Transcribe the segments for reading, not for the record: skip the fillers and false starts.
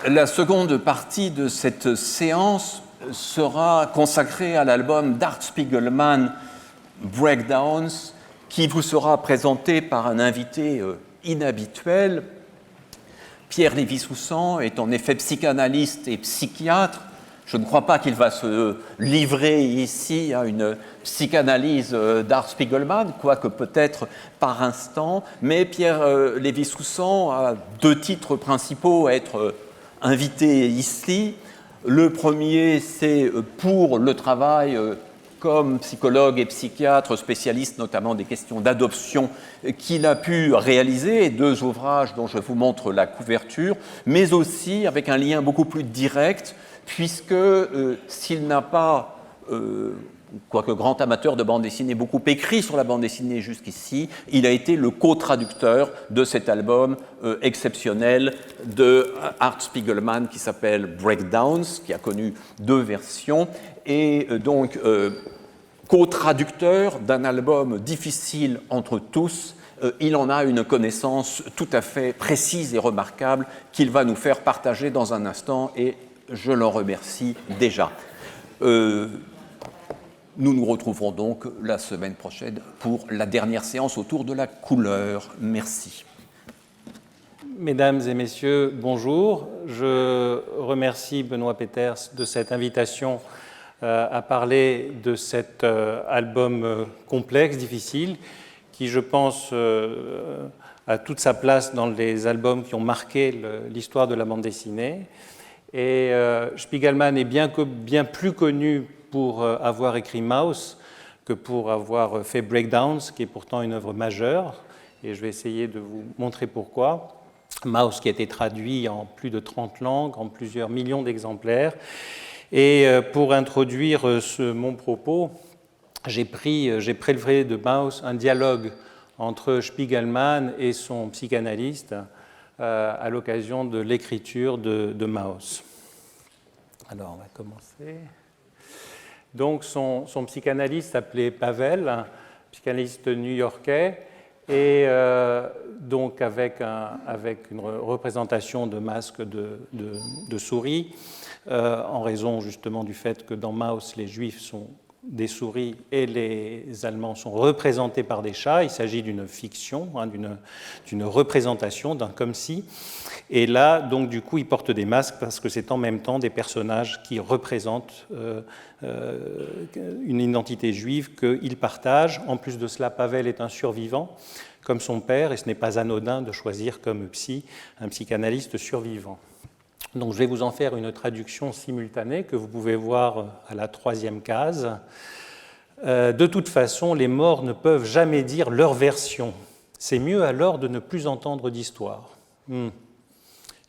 La seconde partie de cette séance sera consacrée à l'album d'Art Spiegelman, Breakdowns, qui vous sera présenté par un invité inhabituel. Pierre Lévy-Soussan est en effet psychanalyste et psychiatre. Je ne crois pas qu'il va se livrer ici à une psychanalyse d'Art Spiegelman, quoique peut-être par instant, mais Pierre Lévy-Soussan a deux titres principaux à être invité ici. Le premier, c'est pour le travail comme psychologue et psychiatre, spécialiste notamment des questions d'adoption qu'il a pu réaliser, deux ouvrages dont je vous montre la couverture, mais aussi avec un lien beaucoup plus direct, puisque s'il n'a pas, quoique grand amateur de bande dessinée, beaucoup écrit sur la bande dessinée jusqu'ici, il a été le co-traducteur de cet album exceptionnel de Art Spiegelman qui s'appelle Breakdowns, qui a connu deux versions, et donc co-traducteur d'un album difficile entre tous. Il en a une connaissance tout à fait précise et remarquable qu'il va nous faire partager dans un instant, et je l'en remercie déjà. Nous nous retrouverons donc la semaine prochaine pour la dernière séance autour de la couleur. Merci. Mesdames et messieurs, bonjour. Je remercie Benoît Peeters de cette invitation à parler de cet album complexe, difficile, qui, je pense, a toute sa place dans les albums qui ont marqué l'histoire de la bande dessinée. Et Spiegelman est bien plus connu pour avoir écrit Maus que pour avoir fait Breakdowns, qui est pourtant une œuvre majeure. Et je vais essayer de vous montrer pourquoi. Maus qui a été traduit en plus de 30 langues, en plusieurs millions d'exemplaires. Et pour introduire mon propos, j'ai prélevé de Maus un dialogue entre Spiegelman et son psychanalyste à l'occasion de l'écriture de Maus. Alors, on va commencer. Donc, son psychanalyste s'appelait Pavel, un psychanalyste new-yorkais, et donc avec une représentation de masques de souris, en raison justement du fait que dans Maus, les Juifs sont des souris et les Allemands sont représentés par des chats. Il s'agit d'une fiction, d'une représentation, d'un comme si. Et là, donc, du coup, ils portent des masques parce que c'est en même temps des personnages qui représentent une identité juive qu'ils partagent. En plus de cela, Pavel est un survivant, comme son père, et ce n'est pas anodin de choisir comme psy un psychanalyste survivant. Donc, je vais vous en faire une traduction simultanée que vous pouvez voir à la 3e case. De toute façon, les morts ne peuvent jamais dire leur version. C'est mieux alors de ne plus entendre d'histoire.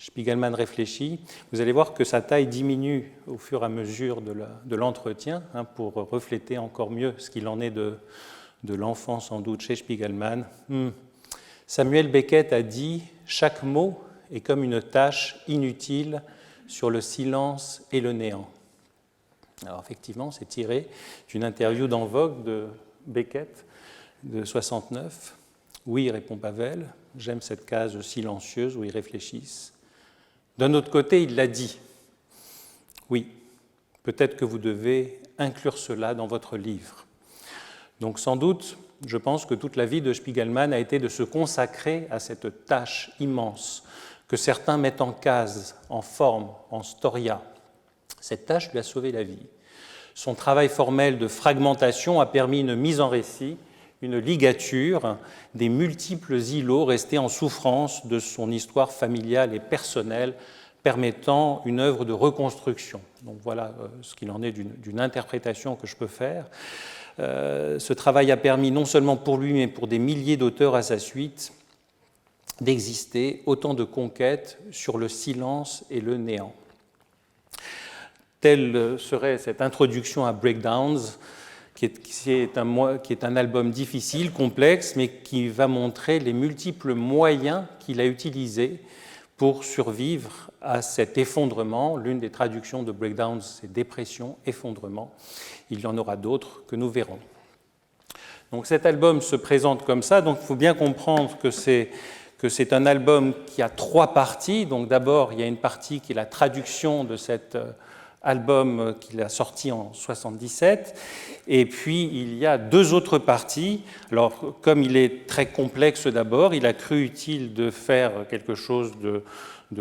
Spiegelman réfléchit. Vous allez voir que sa taille diminue au fur et à mesure de l'entretien, pour refléter encore mieux ce qu'il en est de l'enfant, sans doute, chez Spiegelman. Samuel Beckett a dit « Chaque mot est comme une tâche inutile sur le silence et le néant. » Alors effectivement, c'est tiré d'une interview d'En Vogue de Beckett de 69. « Oui, répond Pavel, j'aime cette case silencieuse où ils réfléchissent. » D'un autre côté, il l'a dit. « Oui, peut-être que vous devez inclure cela dans votre livre. » Donc sans doute, je pense que toute la vie de Spiegelman a été de se consacrer à cette tâche immense que certains mettent en case, en forme, en storia. Cette tâche lui a sauvé la vie. Son travail formel de fragmentation a permis une mise en récit, une ligature des multiples îlots restés en souffrance de son histoire familiale et personnelle, permettant une œuvre de reconstruction. Donc voilà ce qu'il en est d'une interprétation que je peux faire. Ce travail a permis non seulement pour lui, mais pour des milliers d'auteurs à sa suite, d'exister autant de conquêtes sur le silence et le néant. Telle serait cette introduction à Breakdowns, qui est un album difficile, complexe, mais qui va montrer les multiples moyens qu'il a utilisés pour survivre à cet effondrement. L'une des traductions de Breakdowns, c'est dépression, effondrement. Il y en aura d'autres que nous verrons. Donc cet album se présente comme ça, donc il faut bien comprendre que c'est que c'est un album qui a 3 parties. Donc d'abord, il y a une partie qui est la traduction de cet album qu'il a sorti en 1977. Et puis, il y a 2 autres parties. Alors, comme il est très complexe d'abord, il a cru utile de faire quelque chose de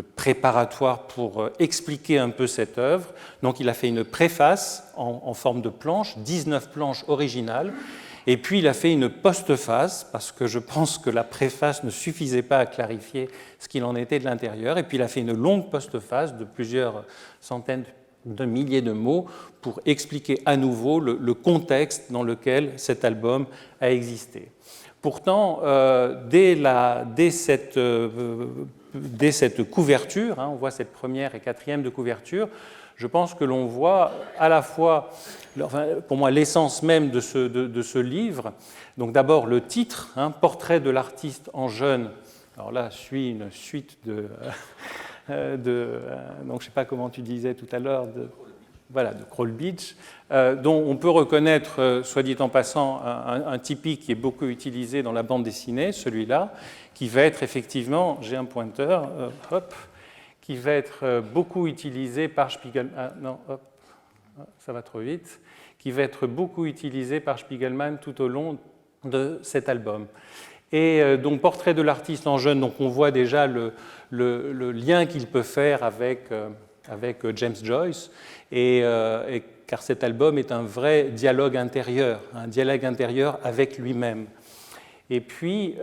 préparatoire pour expliquer un peu cette œuvre. Donc, il a fait une préface en forme de planche, 19 planches originales. Et puis, il a fait une postface, parce que je pense que la préface ne suffisait pas à clarifier ce qu'il en était de l'intérieur. Et puis, il a fait une longue postface de plusieurs centaines de milliers de mots pour expliquer à nouveau le contexte dans lequel cet album a existé. Pourtant, dès cette couverture, on voit cette première et quatrième de couverture, je pense que l'on voit à la fois, pour moi, l'essence même de ce livre. Donc d'abord le titre, Portrait de l'artiste en jeune. Alors là, suit une suite donc je ne sais pas comment tu disais tout à l'heure, de Crawl Beach, dont on peut reconnaître, soit dit en passant, un typique qui est beaucoup utilisé dans la bande dessinée, celui-là, qui va être effectivement, j'ai un pointeur, qui va être beaucoup utilisé par Spiegelman, ça va trop vite, qui va être beaucoup utilisé par Spiegelman tout au long de cet album. Et donc, Portrait de l'artiste en jeune, donc on voit déjà le lien qu'il peut faire avec James Joyce, car cet album est un vrai dialogue intérieur avec lui-même. Et puis,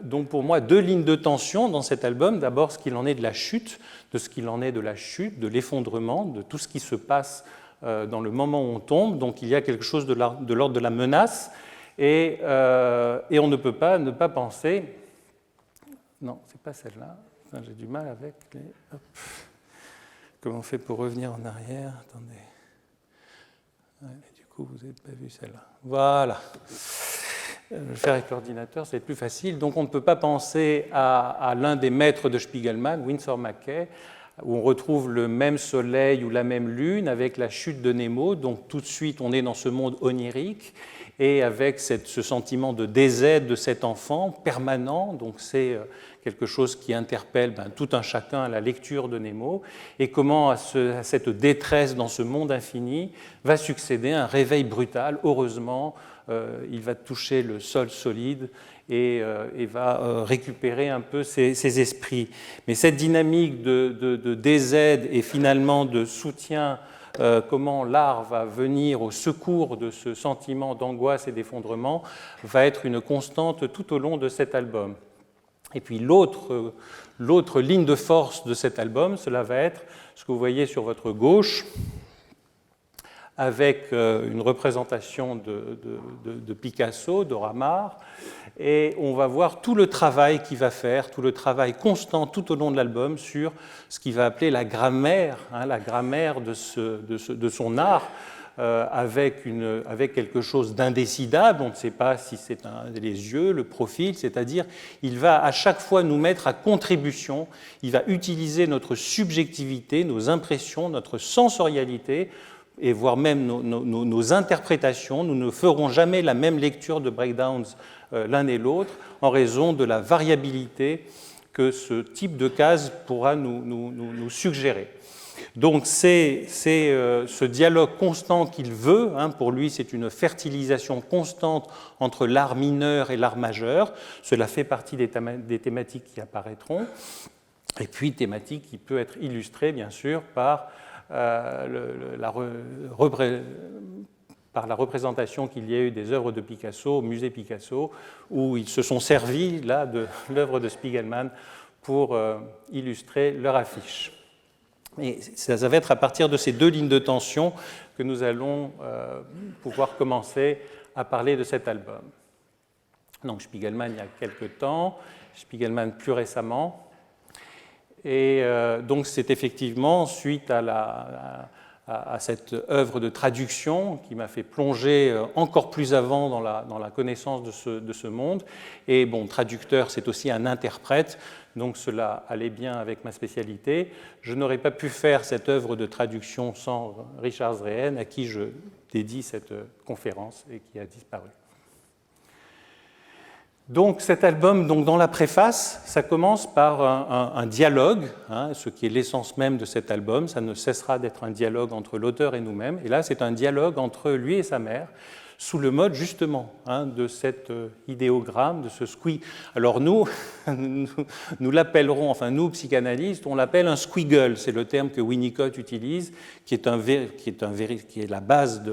donc pour moi, 2 lignes de tension dans cet album. D'abord, ce qu'il en est de la chute, de l'effondrement, de tout ce qui se passe dans le moment où on tombe. Donc, il y a quelque chose de l'ordre de la menace. Et on ne peut pas ne pas penser... Non, c'est pas celle-là. J'ai du mal avec les... Hop. Comment on fait pour revenir en arrière? Attendez. Du coup, vous n'avez pas vu celle-là. Voilà. Je vais le faire avec l'ordinateur, c'est plus facile. Donc, on ne peut pas penser à l'un des maîtres de Spiegelman, Winsor McCay, où on retrouve le même soleil ou la même lune avec la chute de Nemo. Donc, tout de suite, on est dans ce monde onirique et avec ce sentiment de désaide de cet enfant permanent. Donc, c'est quelque chose qui interpelle tout un chacun à la lecture de Nemo, et comment à cette détresse dans ce monde infini va succéder un réveil brutal. Heureusement, il va toucher le sol solide et va récupérer un peu ses esprits. Mais cette dynamique de désaide et finalement de soutien, comment l'art va venir au secours de ce sentiment d'angoisse et d'effondrement, va être une constante tout au long de cet album. Et puis l'autre ligne de force de cet album, cela va être ce que vous voyez sur votre gauche, avec une représentation de Picasso, de Ramar, et on va voir tout le travail qu'il va faire, tout le travail constant tout au long de l'album sur ce qu'il va appeler la grammaire de son art, avec quelque chose d'indécidable. On ne sait pas si c'est les yeux, le profil, c'est-à-dire il va à chaque fois nous mettre à contribution, il va utiliser notre subjectivité, nos impressions, notre sensorialité, et voire même nos interprétations. Nous ne ferons jamais la même lecture de breakdowns l'un et l'autre en raison de la variabilité que ce type de case pourra nous suggérer. Donc c'est ce dialogue constant qu'il veut. Pour lui, c'est une fertilisation constante entre l'art mineur et l'art majeur. Cela fait partie des thématiques qui apparaîtront. Et puis thématique qui peut être illustrée, bien sûr, par la représentation qu'il y a eu des œuvres de Picasso au musée Picasso, où ils se sont servis là, de l'œuvre de Spiegelman pour illustrer leur affiche. Et ça va être à partir de ces 2 lignes de tension que nous allons pouvoir commencer à parler de cet album. Donc Spiegelman il y a quelque temps, Spiegelman plus récemment. Et donc c'est effectivement suite à cette œuvre de traduction qui m'a fait plonger encore plus avant dans la connaissance de ce monde. Et bon, traducteur, c'est aussi un interprète, donc cela allait bien avec ma spécialité. Je n'aurais pas pu faire cette œuvre de traduction sans Richard Zrehen, à qui je dédie cette conférence et qui a disparu. Donc cet album, donc, dans la préface, ça commence par un dialogue, hein, ce qui est l'essence même de cet album. Ça ne cessera d'être un dialogue entre l'auteur et nous-mêmes. Et là, c'est un dialogue entre lui et sa mère, sous le mode justement de cet idéogramme, de ce squiggle. Alors nous l'appellerons, enfin nous psychanalystes, on l'appelle un squiggle. C'est le terme que Winnicott utilise, qui est la base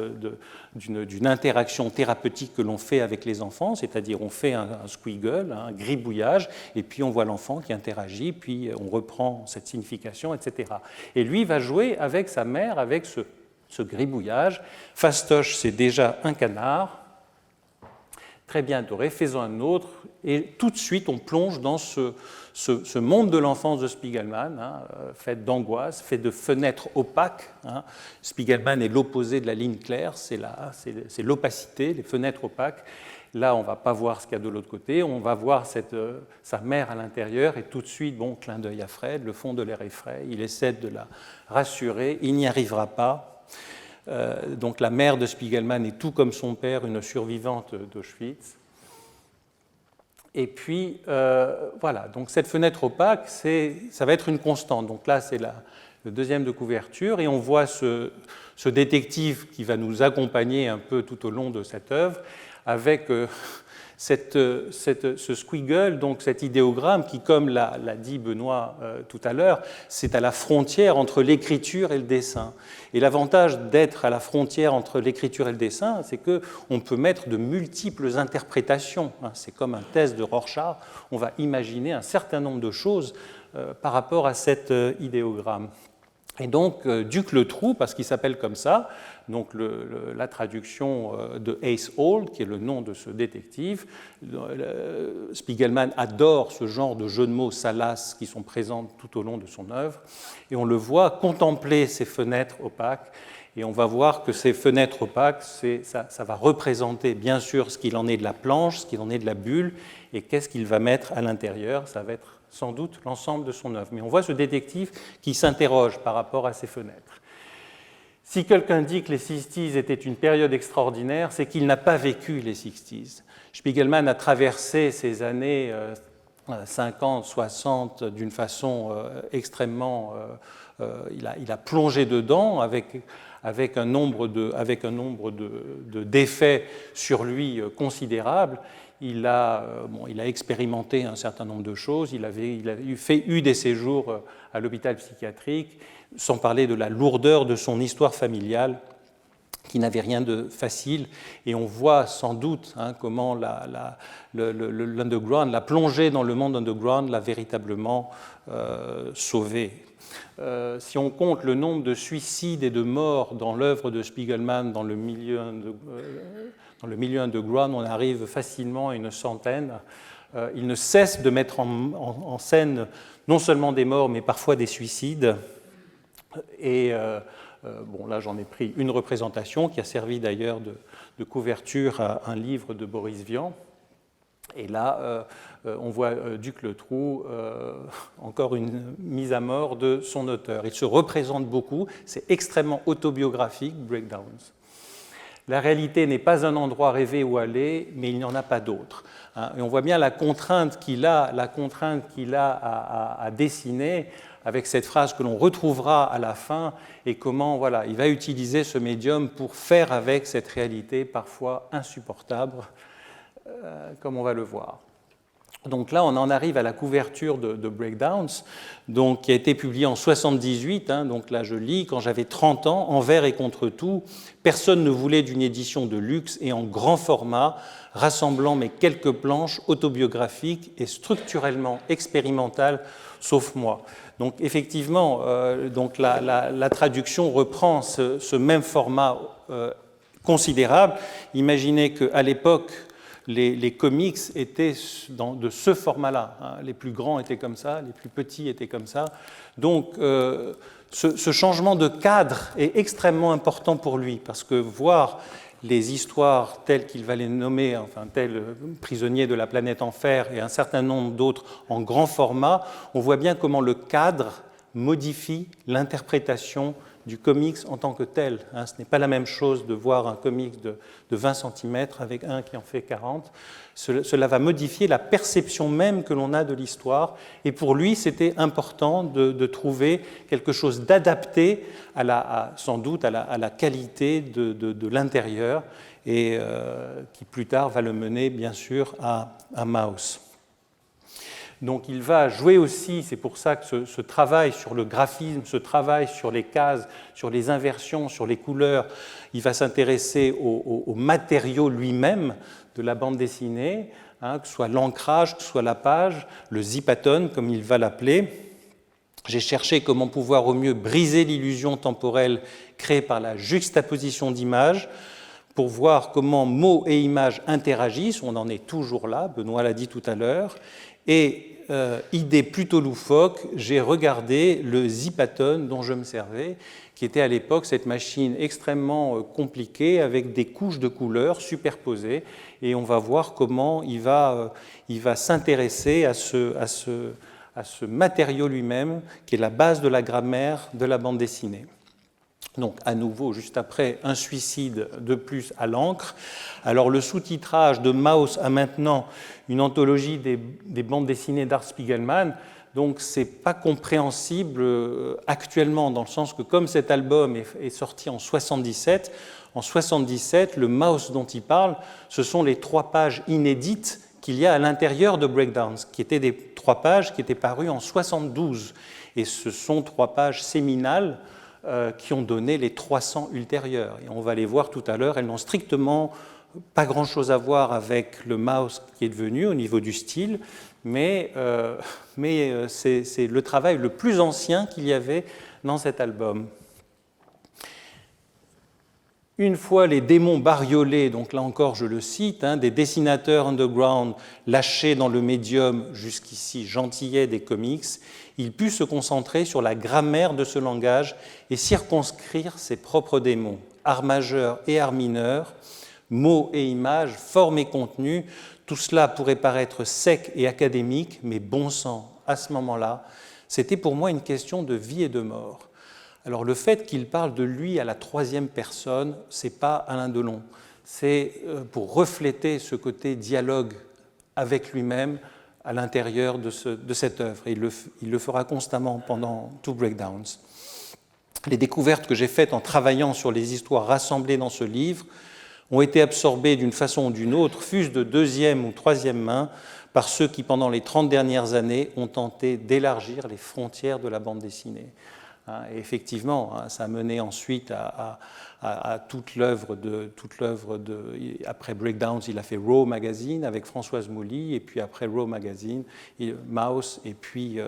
d'une interaction thérapeutique que l'on fait avec les enfants, c'est-à-dire on fait un squiggle, un gribouillage, et puis on voit l'enfant qui interagit, puis on reprend cette signification, etc. Et lui va jouer avec sa mère, avec ce gribouillage. Fastoche, c'est déjà un canard. Très bien, Doré, faisons un autre. Et tout de suite, on plonge dans ce monde de l'enfance de Spiegelman, fait d'angoisse, fait de fenêtres opaques. Spiegelman est l'opposé de la ligne claire, c'est l'opacité, les fenêtres opaques. Là, on ne va pas voir ce qu'il y a de l'autre côté, on va voir sa mère à l'intérieur, et tout de suite, bon, clin d'œil à Fred, le fond de l'air est frais, il essaie de la rassurer, il n'y arrivera pas. Donc la mère de Spiegelman est tout comme son père, une survivante d'Auschwitz. Et puis, voilà, donc cette fenêtre opaque, ça va être une constante. Donc là, c'est le deuxième de couverture, et on voit ce détective qui va nous accompagner un peu tout au long de cette œuvre, avec ce squiggle, donc cet idéogramme qui, comme l'a dit Benoît tout à l'heure, c'est à la frontière entre l'écriture et le dessin. Et l'avantage d'être à la frontière entre l'écriture et le dessin, c'est qu'on peut mettre de multiples interprétations. C'est comme un test de Rorschach, on va imaginer un certain nombre de choses par rapport à cet idéogramme. Et donc, Ducletrou, parce qu'il s'appelle comme ça, donc la traduction de Ace Hall, qui est le nom de ce détective. Spiegelman adore ce genre de jeux de mots salaces qui sont présents tout au long de son œuvre. Et on le voit contempler ces fenêtres opaques. Et on va voir que ces fenêtres opaques, ça va représenter bien sûr ce qu'il en est de la planche, ce qu'il en est de la bulle, et qu'est-ce qu'il va mettre à l'intérieur. Ça va être sans doute l'ensemble de son œuvre. Mais on voit ce détective qui s'interroge par rapport à ces fenêtres. Si quelqu'un dit que les 60s étaient une période extraordinaire, c'est qu'il n'a pas vécu les 60s. Spiegelman a traversé ces années 50, 60 d'une façon extrêmement... il a plongé dedans avec un nombre de défaits sur lui considérables. Il a expérimenté un certain nombre de choses, il a eu des séjours à l'hôpital psychiatrique, sans parler de la lourdeur de son histoire familiale, qui n'avait rien de facile. Et on voit sans doute comment l'underground, la plongée dans le monde underground l'a véritablement sauvé. Si on compte le nombre de suicides et de morts dans l'œuvre de Spiegelman dans le milieu underground, on arrive facilement à une centaine. Il ne cesse de mettre en scène non seulement des morts, mais parfois des suicides. Et bon, là, j'en ai pris une représentation qui a servi d'ailleurs de couverture à un livre de Boris Vian. Et là, on voit Ducletrou, encore une mise à mort de son auteur. Il se représente beaucoup, c'est extrêmement autobiographique, Breakdowns. La réalité n'est pas un endroit rêvé où aller, mais il n'y en a pas d'autre. Et on voit bien la contrainte qu'il a à dessiner, avec cette phrase que l'on retrouvera à la fin, et comment voilà, il va utiliser ce médium pour faire avec cette réalité parfois insupportable, comme on va le voir. Donc là, on en arrive à la couverture de Breakdowns, donc, qui a été publiée en 1978. Donc là, je lis, quand j'avais 30 ans, envers et contre tout, personne ne voulait d'une édition de luxe et en grand format, rassemblant mes quelques planches autobiographiques et structurellement expérimentales, sauf moi. Donc effectivement, donc la traduction reprend ce même format considérable. Imaginez qu'à l'époque, les comics étaient de ce format-là. Les plus grands étaient comme ça, les plus petits étaient comme ça. Donc ce changement de cadre est extrêmement important pour lui, parce que voir les histoires telles qu'il va les nommer, enfin tels prisonniers de la planète Enfer et un certain nombre d'autres en grand format, on voit bien comment le cadre modifie l'interprétation du comics en tant que tel. Hein. Ce n'est pas la même chose de voir un comics de 20 cm avec un qui en fait 40. Cela va modifier la perception même que l'on a de l'histoire. Et pour lui, c'était important de trouver quelque chose d'adapté sans doute à la qualité de l'intérieur et qui plus tard va le mener bien sûr à Maus. Donc il va jouer aussi, c'est pour ça que ce travail sur le graphisme, ce travail sur les cases, sur les inversions, sur les couleurs, il va s'intéresser au matériau lui-même de la bande dessinée, hein, que ce soit l'ancrage, que ce soit la page, le zipaton comme il va l'appeler. J'ai cherché comment pouvoir au mieux briser l'illusion temporelle créée par la juxtaposition d'images, pour voir comment mots et images interagissent. On en est toujours là, Benoît l'a dit tout à l'heure. Et idée plutôt loufoque, j'ai regardé le zipaton dont je me servais, qui était à l'époque cette machine extrêmement compliquée avec des couches de couleurs superposées. Et on va voir comment il va s'intéresser à ce matériau lui-même, qui est la base de la grammaire de la bande dessinée. Donc, à nouveau, juste après, un suicide de plus à l'encre. Alors, le sous-titrage de Maus a maintenant une anthologie des bandes dessinées d'Art Spiegelman. Donc, ce n'est pas compréhensible actuellement, dans le sens que, comme cet album est sorti en 77, le Maus dont il parle, ce sont les 3 pages inédites qu'il y a à l'intérieur de Breakdowns, qui étaient des 3 pages qui étaient parues en 72. Et ce sont 3 pages séminales qui ont donné les 300 ultérieures. Et on va les voir tout à l'heure, elles n'ont strictement pas grand-chose à voir avec le Maus qui est devenu au niveau du style, mais c'est le travail le plus ancien qu'il y avait dans cet album. Une fois les démons bariolés, donc là encore je le cite, hein, des dessinateurs underground lâchés dans le médium jusqu'ici gentillet des comics, il put se concentrer sur la grammaire de ce langage et circonscrire ses propres démons, art majeur et art mineur, mots et images, forme et contenu. Tout cela pourrait paraître sec et académique, mais bon sang, à ce moment-là, c'était pour moi une question de vie et de mort. Alors le fait qu'il parle de lui à la 3e personne, ce n'est pas Alain Delon, c'est pour refléter ce côté dialogue avec lui-même à l'intérieur de cette œuvre. Et il le fera constamment pendant tout Breakdowns. Les découvertes que j'ai faites en travaillant sur les histoires rassemblées dans ce livre ont été absorbées d'une façon ou d'une autre, fût-ce de 2e ou 3e main, par ceux qui, pendant les 30 dernières années, ont tenté d'élargir les frontières de la bande dessinée. Et effectivement, ça a mené ensuite à toute l'œuvre après Breakdowns, il a fait Raw Magazine avec Françoise Mouly, et puis après Raw Magazine, Maus, et puis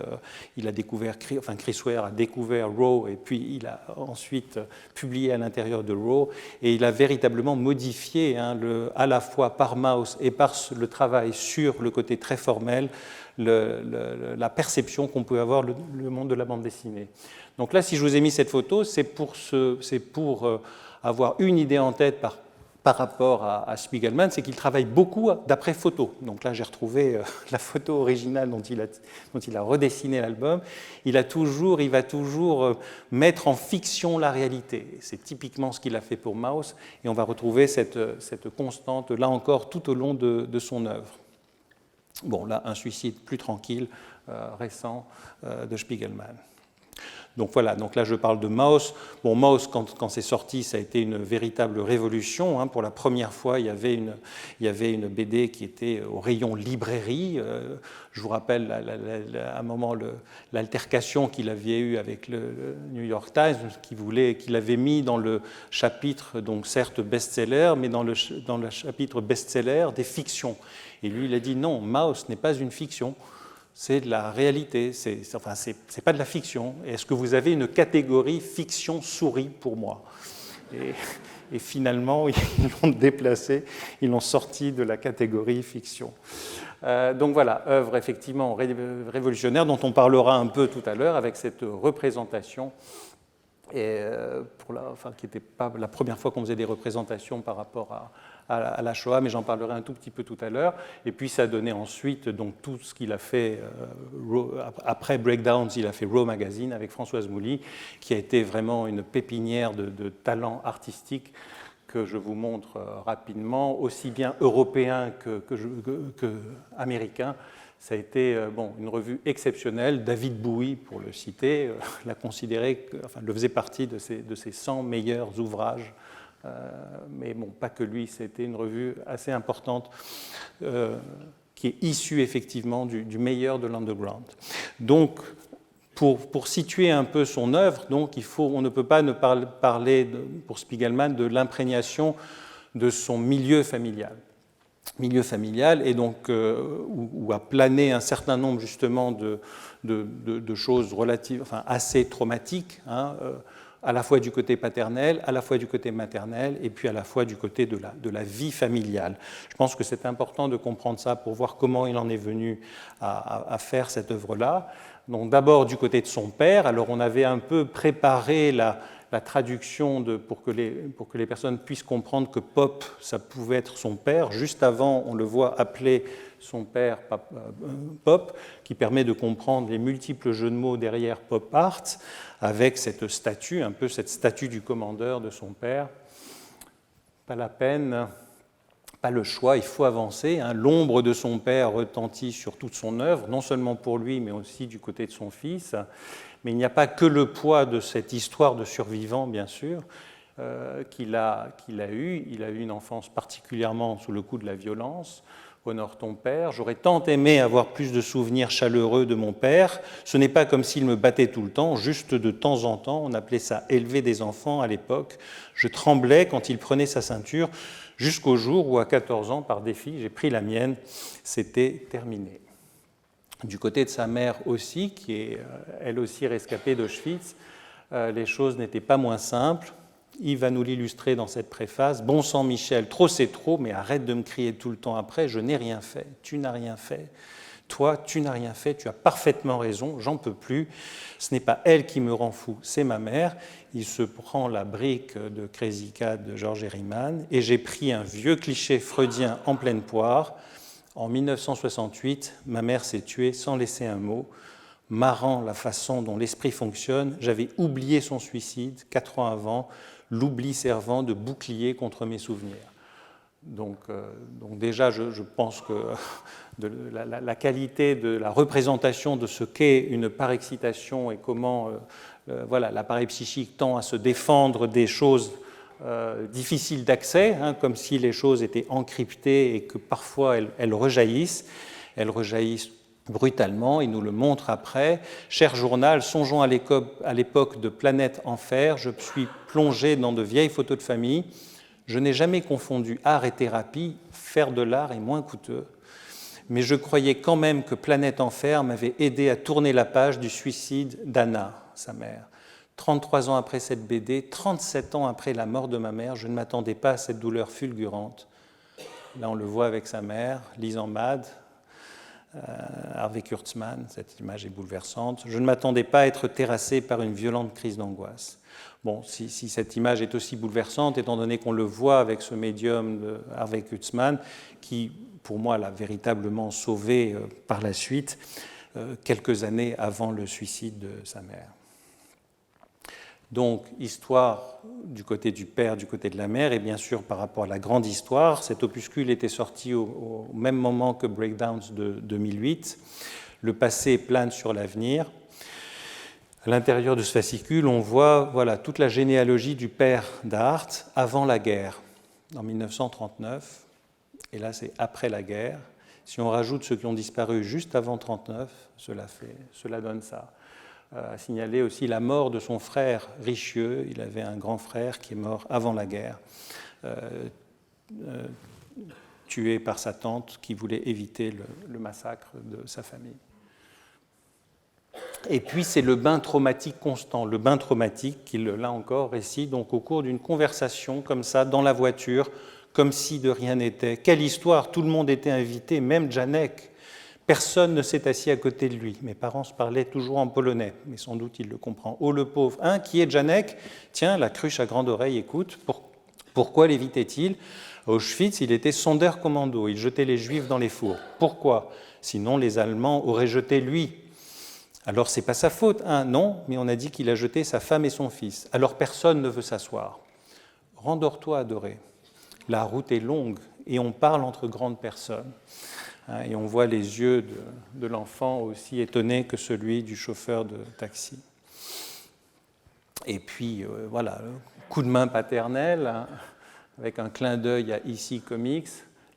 il a découvert, Chris Ware a découvert Raw, et puis il a ensuite publié à l'intérieur de Raw, et il a véritablement modifié, à la fois par Maus et par le travail sur le côté très formel, la perception qu'on peut avoir le monde de la bande dessinée. Donc là, si je vous ai mis cette photo, c'est pour avoir une idée en tête par rapport à Spiegelman, c'est qu'il travaille beaucoup d'après photo. Donc là, j'ai retrouvé la photo originale dont il a redessiné l'album. Il va toujours mettre en fiction la réalité. C'est typiquement ce qu'il a fait pour Maus, et on va retrouver cette constante, là encore, tout au long de son œuvre. Bon, là, un suicide plus tranquille, récent, de Spiegelman. Donc voilà, donc là je parle de Maus. Bon, Maus, quand c'est sorti, ça a été une véritable révolution. Hein. Pour la première fois, il y avait une BD qui était au rayon librairie. Je vous rappelle à un moment l'altercation qu'il avait eue avec le New York Times, qu'il avait mis dans le chapitre, donc certes best-seller, mais dans le chapitre best-seller des fictions. Et lui, il a dit non, Maus n'est pas une fiction. C'est de la réalité, c'est pas de la fiction. Est-ce que vous avez une catégorie fiction souris pour moi ? Et finalement, ils l'ont déplacé, ils l'ont sorti de la catégorie fiction. Donc voilà, œuvre effectivement révolutionnaire dont on parlera un peu tout à l'heure avec cette représentation, qui n'était pas la première fois qu'on faisait des représentations par rapport à la Shoah, mais j'en parlerai un tout petit peu tout à l'heure. Et puis ça a donné ensuite donc, tout ce qu'il a fait. Après Breakdowns, il a fait Raw Magazine avec Françoise Mouly, qui a été vraiment une pépinière de talents artistiques que je vous montre rapidement, aussi bien européen que américain. Ça a été une revue exceptionnelle. David Bowie, pour le citer, l'a considéré, le faisait partie de ses 100 meilleurs ouvrages. Mais bon, pas que lui, c'était une revue assez importante qui est issue effectivement du meilleur de l'underground. Donc, pour situer un peu son œuvre, donc, on ne peut pas ne parler, pour Spiegelman, de l'imprégnation de son milieu familial. Milieu familial, et donc où a plané un certain nombre justement de choses relatives, assez traumatiques, à la fois du côté paternel, à la fois du côté maternel, et puis à la fois du côté de la vie familiale. Je pense que c'est important de comprendre ça pour voir comment il en est venu à faire cette œuvre-là. Donc d'abord du côté de son père, alors on avait un peu préparé la traduction pour que les personnes puissent comprendre que Pop, ça pouvait être son père. Juste avant, on le voit appeler son père Pop, qui permet de comprendre les multiples jeux de mots derrière Pop Art, avec cette statue, un peu cette statue du commandeur de son père. Pas la peine, pas le choix, il faut avancer. L'ombre de son père retentit sur toute son œuvre, non seulement pour lui, mais aussi du côté de son fils. Mais il n'y a pas que le poids de cette histoire de survivant, bien sûr, qu'il a eu. Il a eu une enfance particulièrement sous le coup de la violence. Honore ton père. J'aurais tant aimé avoir plus de souvenirs chaleureux de mon père. Ce n'est pas comme s'il me battait tout le temps, juste de temps en temps. On appelait ça élever des enfants à l'époque. Je tremblais quand il prenait sa ceinture, jusqu'au jour où, à 14 ans, par défi, j'ai pris la mienne. C'était terminé. Du côté de sa mère aussi, qui est elle aussi rescapée d'Auschwitz, les choses n'étaient pas moins simples. Yves va nous l'illustrer dans cette préface. Bon sang Michel, trop c'est trop, mais arrête de me crier tout le temps après, je n'ai rien fait, tu n'as rien fait. Toi, tu n'as rien fait, tu as parfaitement raison, j'en peux plus. Ce n'est pas elle qui me rend fou, c'est ma mère. Il se prend la brique de Crazy Cat de Georges Herriman et j'ai pris un vieux cliché freudien en pleine poire. En 1968, ma mère s'est tuée sans laisser un mot. Marrant la façon dont l'esprit fonctionne, j'avais oublié son suicide 4 ans avant, l'oubli servant de bouclier contre mes souvenirs. Donc déjà, je pense que la qualité de la représentation de ce qu'est une parexcitation et comment l'appareil psychique tend à se défendre des choses difficiles d'accès, comme si les choses étaient encryptées et que parfois elles rejaillissent. Elles rejaillissent brutalement, il nous le montre après. Cher journal, songeons à l'époque de Planète Enfer, je suis plongé dans de vieilles photos de famille. Je n'ai jamais confondu art et thérapie, faire de l'art est moins coûteux. Mais je croyais quand même que Planète Enfer m'avait aidé à tourner la page du suicide d'Anna, sa mère. 33 ans après cette BD, 37 ans après la mort de ma mère, je ne m'attendais pas à cette douleur fulgurante. Là, on le voit avec sa mère, lisant Mad, Harvey Kurtzman, cette image est bouleversante. Je ne m'attendais pas à être terrassé par une violente crise d'angoisse. Bon, si cette image est aussi bouleversante, étant donné qu'on le voit avec ce médium de Harvey Kurtzman, qui, pour moi, l'a véritablement sauvé par la suite, quelques années avant le suicide de sa mère. Donc, histoire du côté du père, du côté de la mère, et bien sûr par rapport à la grande histoire, cet opuscule était sorti au même moment que Breakdowns de 2008. Le passé plane sur l'avenir. À l'intérieur de ce fascicule, on voit toute la généalogie du père d'Art avant la guerre, en 1939. Et là, c'est après la guerre. Si on rajoute ceux qui ont disparu juste avant 1939, cela donne ça. A signalé aussi la mort de son frère Richelieu. Il avait un grand frère qui est mort avant la guerre, tué par sa tante qui voulait éviter le massacre de sa famille. Et puis c'est le bain traumatique constant, le bain traumatique qu'il, là encore, récite donc au cours d'une conversation comme ça, dans la voiture, comme si de rien n'était. Quelle histoire, tout le monde était invité, même Janek. Personne ne s'est assis à côté de lui. Mes parents se parlaient toujours en polonais, mais sans doute il le comprend. Oh le pauvre, qui est Janek ? Tiens, la cruche à grande oreille, écoute, pourquoi l'évitait-il ? À Auschwitz, il était Sonderkommando, il jetait les Juifs dans les fours. Pourquoi? Sinon, les Allemands auraient jeté lui. Alors, c'est pas sa faute, hein? Non, mais on a dit qu'il a jeté sa femme et son fils. Alors, personne ne veut s'asseoir. Rendors-toi, adoré. La route est longue et on parle entre grandes personnes. Et on voit les yeux de l'enfant aussi étonnés que celui du chauffeur de taxi. Et puis, voilà, coup de main paternel, hein, avec un clin d'œil à EC Comics,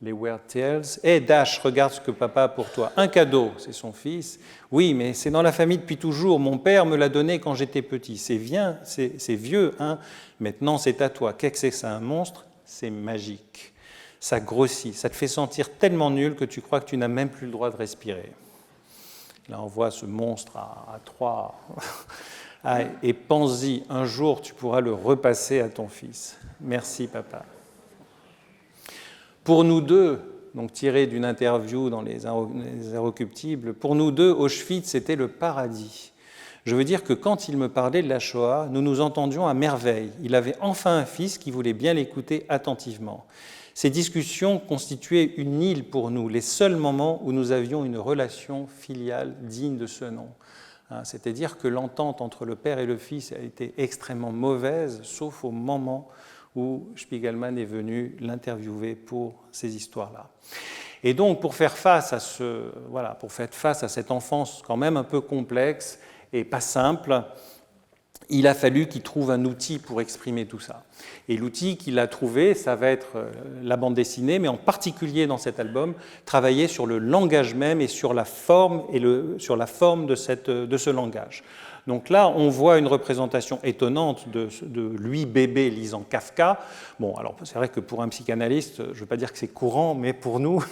les Weird Tales. « Hé, Dash, regarde ce que papa a pour toi. Un cadeau, c'est son fils. Oui, mais c'est dans la famille depuis toujours. Mon père me l'a donné quand j'étais petit. C'est vieux, hein. Maintenant, c'est à toi. Qu'est-ce que c'est un monstre? C'est magique. Ça grossit, ça te fait sentir tellement nul que tu crois que tu n'as même plus le droit de respirer. » Là, on voit ce monstre à trois. Ah, et pense-y, un jour, tu pourras le repasser à ton fils. Merci, papa. Pour nous deux, donc tiré d'une interview dans les Inrecuptibles, pour nous deux, Auschwitz, c'était le paradis. Je veux dire que quand il me parlait de la Shoah, nous nous entendions à merveille. Il avait enfin un fils qui voulait bien l'écouter attentivement. Ces discussions constituaient une île pour nous, les seuls moments où nous avions une relation filiale digne de ce nom. C'est-à-dire que l'entente entre le père et le fils a été extrêmement mauvaise, sauf au moment où Spiegelman est venu l'interviewer pour ces histoires-là. Et donc, pour faire face à cette enfance quand même un peu complexe et pas simple, il a fallu qu'il trouve un outil pour exprimer tout ça. Et l'outil qu'il a trouvé, ça va être la bande dessinée, mais en particulier dans cet album, travailler sur le langage même et sur la forme, de ce langage. Donc là, on voit une représentation étonnante de lui, bébé, lisant Kafka. Bon, alors c'est vrai que pour un psychanalyste, je ne veux pas dire que c'est courant, mais pour nous,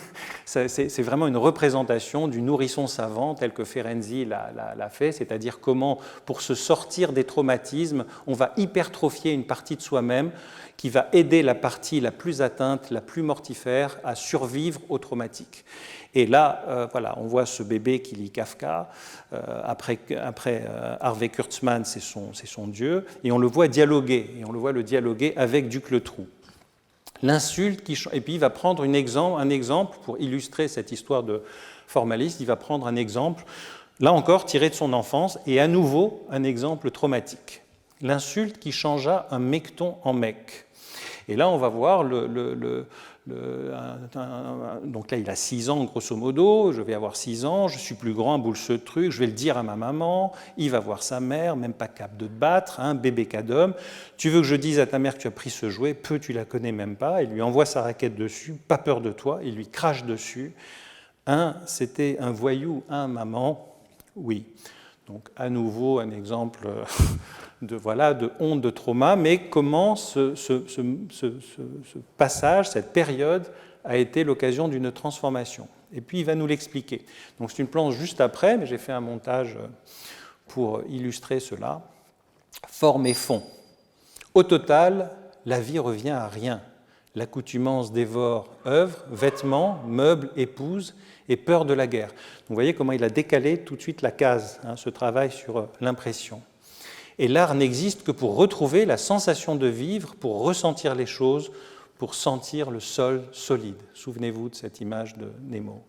c'est vraiment une représentation du nourrisson savant tel que Ferenczi l'a fait, c'est-à-dire comment, pour se sortir des traumatismes, on va hypertrophier une partie de soi-même qui va aider la partie la plus atteinte, la plus mortifère, à survivre au traumatique. Et là, on voit ce bébé qui lit Kafka. Après Harvey Kurtzman, c'est son Dieu. Et on le voit dialoguer. Et on le voit le dialoguer avec Ducletrou. L'insulte, et puis il va prendre un exemple pour illustrer cette histoire de formaliste. Il va prendre un exemple, là encore, tiré de son enfance, et à nouveau, un exemple traumatique. L'insulte qui changea un mecton en mec. Et là, on va voir donc là, il a 6 ans, grosso modo, je vais avoir 6 ans, je suis plus grand, boule ce truc, je vais le dire à ma maman, il va voir sa mère, même pas capable de te battre, hein, bébé cadom. Tu veux que je dise à ta mère que tu as pris ce jouet, peu, tu la connais même pas, il lui envoie sa raquette dessus, pas peur de toi, il lui crache dessus. C'était un voyou, maman, oui. Donc, à nouveau, un exemple de honte, de trauma, mais comment ce passage, cette période, a été l'occasion d'une transformation. Et puis, il va nous l'expliquer. Donc, c'est une planche juste après, mais j'ai fait un montage pour illustrer cela. Forme et fond. Au total, la vie revient à rien. L'accoutumance dévore œuvres, vêtements, meubles, épouse et peur de la guerre. Donc, vous voyez comment il a décalé tout de suite la case, ce travail sur l'impression. Et l'art n'existe que pour retrouver la sensation de vivre, pour ressentir les choses, pour sentir le sol solide. Souvenez-vous de cette image de Nemo.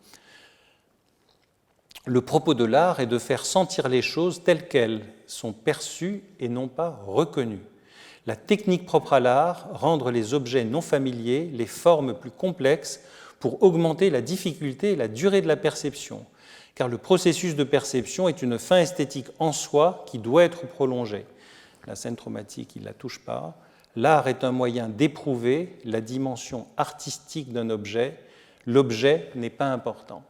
Le propos de l'art est de faire sentir les choses telles qu'elles sont perçues et non pas reconnues. La technique propre à l'art, rendre les objets non familiers, les formes plus complexes, pour augmenter la difficulté et la durée de la perception, car le processus de perception est une fin esthétique en soi qui doit être prolongée. La scène traumatique, il ne la touche pas. L'art est un moyen d'éprouver la dimension artistique d'un objet. L'objet n'est pas important.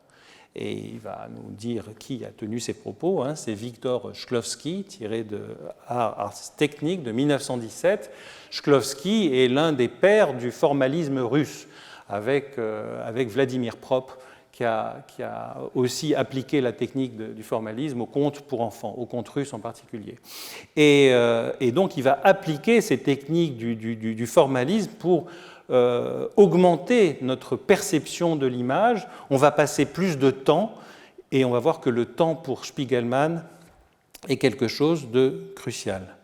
Et il va nous dire qui a tenu ces propos. C'est Victor Shklovsky, tiré de Ars Technique de 1917. Shklovsky est l'un des pères du formalisme russe, avec Vladimir Prop, qui a aussi appliqué la technique du formalisme aux contes pour enfants, aux contes russes en particulier. Et donc il va appliquer ces techniques du formalisme pour augmenter notre perception de l'image. On va passer plus de temps, et on va voir que le temps pour Spiegelman est quelque chose de crucial.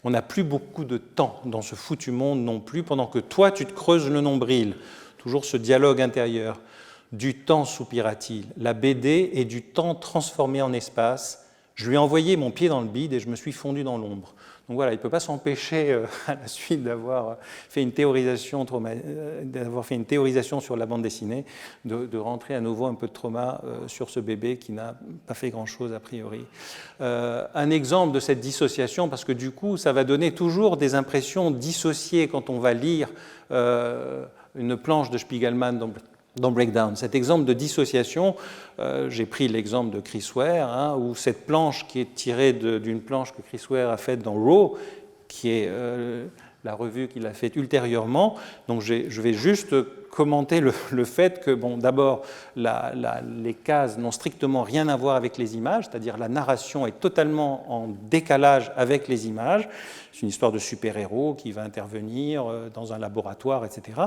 On n'a plus beaucoup de temps dans ce foutu monde non plus, pendant que toi, tu te creuses le nombril. Toujours ce dialogue intérieur. Du temps, soupira-t-il. La BD est du temps transformé en espace. Je lui ai envoyé mon pied dans le bide et je me suis fondu dans l'ombre. Donc voilà, il ne peut pas s'empêcher, à la suite d'avoir fait une théorisation sur la bande dessinée, de rentrer à nouveau un peu de trauma sur ce bébé qui n'a pas fait grand-chose a priori. Un exemple de cette dissociation, parce que du coup, ça va donner toujours des impressions dissociées quand on va lire une planche de Spiegelman dans Breakdown. Cet exemple de dissociation, j'ai pris l'exemple de Chris Ware, où cette planche qui est tirée d'une planche que Chris Ware a faite dans Raw, qui est la revue qu'il a faite ultérieurement. Donc je vais juste commenter le fait que, bon, d'abord, les cases n'ont strictement rien à voir avec les images, c'est-à-dire la narration est totalement en décalage avec les images. C'est une histoire de super-héros qui va intervenir dans un laboratoire, etc.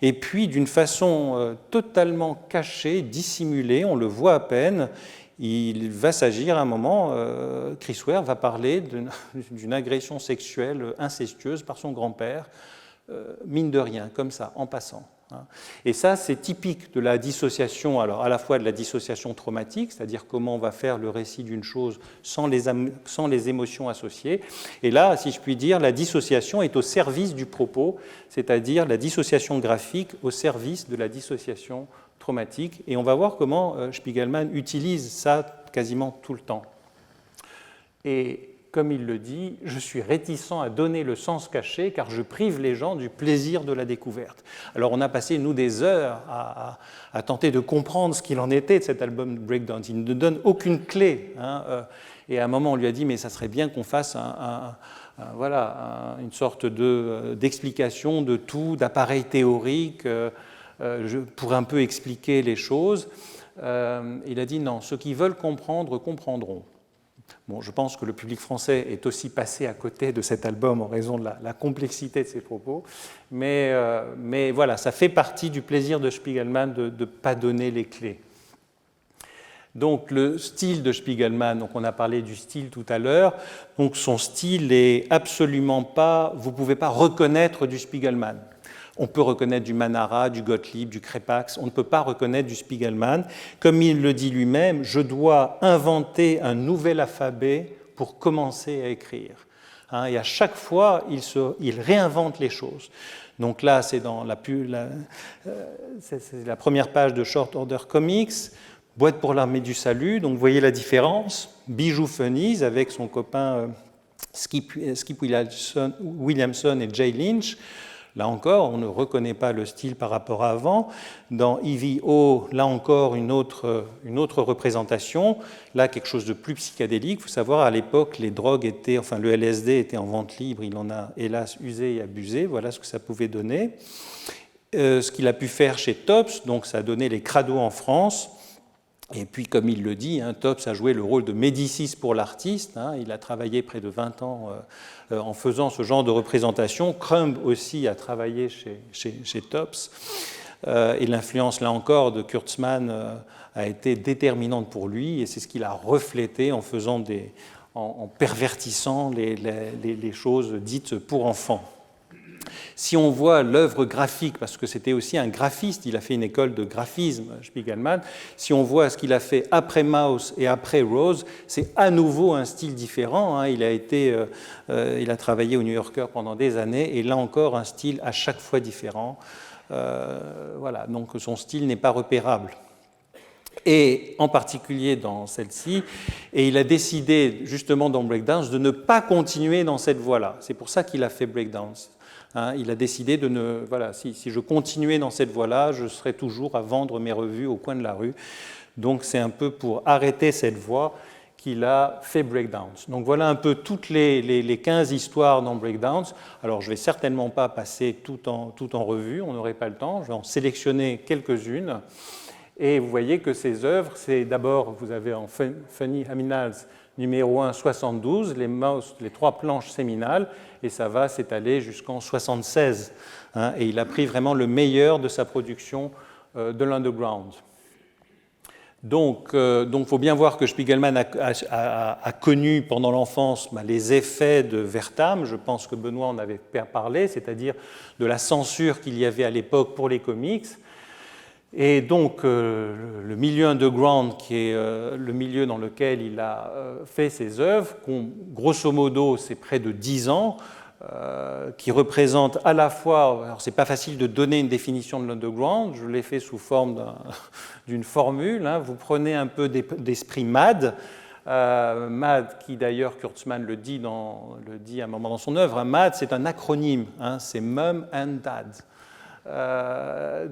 Et puis, d'une façon totalement cachée, dissimulée, on le voit à peine, il va s'agir à un moment, Chris Ware va parler d'une agression sexuelle incestueuse par son grand-père, mine de rien, comme ça, en passant. Et ça, c'est typique de la dissociation, alors à la fois de la dissociation traumatique, c'est-à-dire comment on va faire le récit d'une chose sans les émotions associées. Et là, si je puis dire, la dissociation est au service du propos, c'est-à-dire la dissociation graphique au service de la dissociation traumatique. Et on va voir comment Spiegelman utilise ça quasiment tout le temps. Et comme il le dit, je suis réticent à donner le sens caché car je prive les gens du plaisir de la découverte. Alors on a passé, nous, des heures à tenter de comprendre ce qu'il en était de cet album Breakdown. Il ne donne aucune clé. Et à un moment, on lui a dit, mais ça serait bien qu'on fasse une sorte d'explication de tout, d'appareil théorique, pour un peu expliquer les choses. Il a dit, non, ceux qui veulent comprendre, comprendront. Bon, je pense que le public français est aussi passé à côté de cet album en raison de la complexité de ses propos, mais voilà, ça fait partie du plaisir de Spiegelman de ne pas donner les clés. Donc le style de Spiegelman, donc on a parlé du style tout à l'heure, donc son style est absolument pas, vous ne pouvez pas reconnaître du Spiegelman. On peut reconnaître du Manara, du Gottlieb, du Krepax, on ne peut pas reconnaître du Spiegelman. Comme il le dit lui-même, je dois inventer un nouvel alphabet pour commencer à écrire. Et à chaque fois, il réinvente les choses. Donc là, c'est dans c'est la première page de Short Order Comics, Boîte pour l'armée du salut. Donc vous voyez la différence. Bijou Funnies avec son copain Skip Williamson et Jay Lynch. Là encore, on ne reconnaît pas le style par rapport à avant. Dans EVO, là encore, une autre représentation. Là, quelque chose de plus psychédélique. Il faut savoir, à l'époque, les drogues étaient, enfin, le LSD était en vente libre. Il en a, hélas, usé et abusé. Voilà ce que ça pouvait donner. Ce qu'il a pu faire chez Topps, donc ça a donné les crados en France. Et puis, comme il le dit, Topps a joué le rôle de Médicis pour l'artiste. Il a travaillé près de 20 ans en faisant ce genre de représentation. Crumb aussi a travaillé chez Topps. Et l'influence, là encore, de Kurtzman a été déterminante pour lui. Et c'est ce qu'il a reflété en pervertissant les choses dites pour enfants. Si on voit l'œuvre graphique, parce que c'était aussi un graphiste, il a fait une école de graphisme, Spiegelman, si on voit ce qu'il a fait après Mouse et après Rose, c'est à nouveau un style différent. Il a travaillé au New Yorker pendant des années, et là encore un style à chaque fois différent. Voilà, donc son style n'est pas repérable. Et en particulier dans celle-ci, et il a décidé justement dans Breakdowns de ne pas continuer dans cette voie-là. C'est pour ça qu'il a fait Breakdowns. Il a décidé de ne... Voilà, si je continuais dans cette voie-là, je serais toujours à vendre mes revues au coin de la rue. Donc c'est un peu pour arrêter cette voie qu'il a fait Breakdowns. Donc voilà un peu toutes les 15 histoires dans Breakdowns. Alors je ne vais certainement pas passer tout en revue, on n'aurait pas le temps. Je vais en sélectionner quelques-unes. Et vous voyez que ces œuvres, c'est d'abord, vous avez en Funny Aminals numéro 1, 72, les 3 planches séminales, et ça va s'étaler jusqu'en 76. Et il a pris vraiment le meilleur de sa production de l'underground. Donc, faut bien voir que Spiegelman a connu pendant l'enfance les effets de Wertham. Je pense que Benoît en avait parlé, c'est-à-dire de la censure qu'il y avait à l'époque pour les comics. Et donc, le milieu underground, qui est le milieu dans lequel il a fait ses œuvres, grosso modo, c'est près de 10 ans, qui représente à la fois, alors c'est pas facile de donner une définition de l'underground, je l'ai fait sous forme d'une formule, hein. Vous prenez un peu d'esprit MAD, MAD qui d'ailleurs Kurtzman le dit à un moment dans son œuvre, hein. MAD c'est un acronyme, hein, c'est Mum and Dad.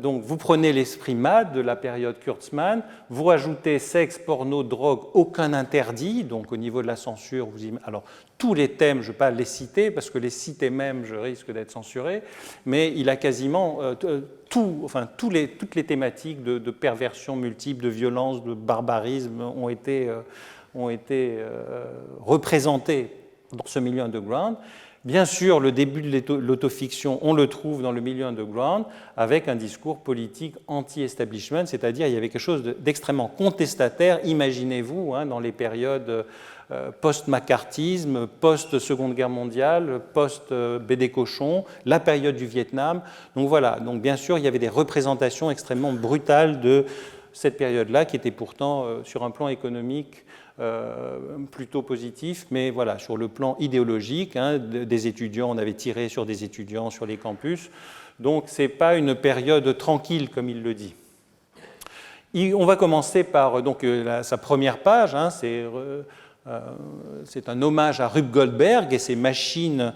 Donc vous prenez l'esprit MAD de la période Kurtzman, vous rajoutez sexe, porno, drogue, aucun interdit, donc au niveau de la censure, alors tous les thèmes, je ne vais pas les citer parce que les citer même, je risque d'être censuré, mais il a quasiment toutes les thématiques de perversion multiple, de violence, de barbarisme ont été représentées dans ce milieu underground. Bien sûr, le début de l'autofiction, on le trouve dans le milieu underground avec un discours politique anti-establishment, c'est-à-dire il y avait quelque chose d'extrêmement contestataire. Imaginez-vous, hein, dans les périodes post-macartisme, post-Seconde Guerre mondiale, post-BD Cochon, la période du Vietnam. Donc voilà, donc bien sûr, il y avait des représentations extrêmement brutales de cette période-là qui était pourtant, sur un plan économique, plutôt positif, mais voilà, sur le plan idéologique, hein, des étudiants, on avait tiré sur des étudiants sur les campus, donc ce n'est pas une période tranquille, comme il le dit. On va commencer par sa première page, hein, c'est un hommage à Rube Goldberg et ses machines.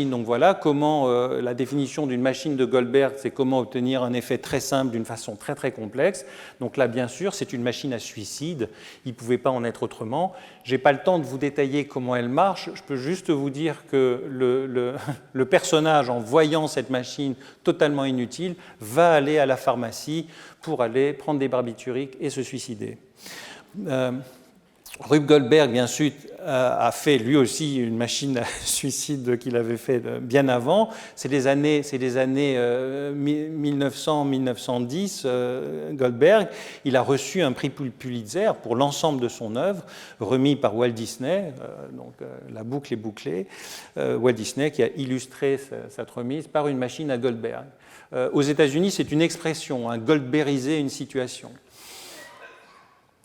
Donc voilà comment la définition d'une machine de Goldberg, c'est comment obtenir un effet très simple d'une façon très très complexe. Donc là, bien sûr, c'est une machine à suicide. Il ne pouvait pas en être autrement. Je n'ai pas le temps de vous détailler comment elle marche. Je peux juste vous dire que le personnage, en voyant cette machine totalement inutile, va aller à la pharmacie pour aller prendre des barbituriques et se suicider. Rube Goldberg, bien sûr, a fait lui aussi une machine à suicide qu'il avait fait bien avant. C'est les années 1900-1910. Goldberg, il a reçu un prix Pulitzer pour l'ensemble de son œuvre, remis par Walt Disney. La boucle est bouclée. Walt Disney qui a illustré cette remise par une machine à Goldberg. Aux États-Unis, c'est une expression, hein, Goldbergiser une situation.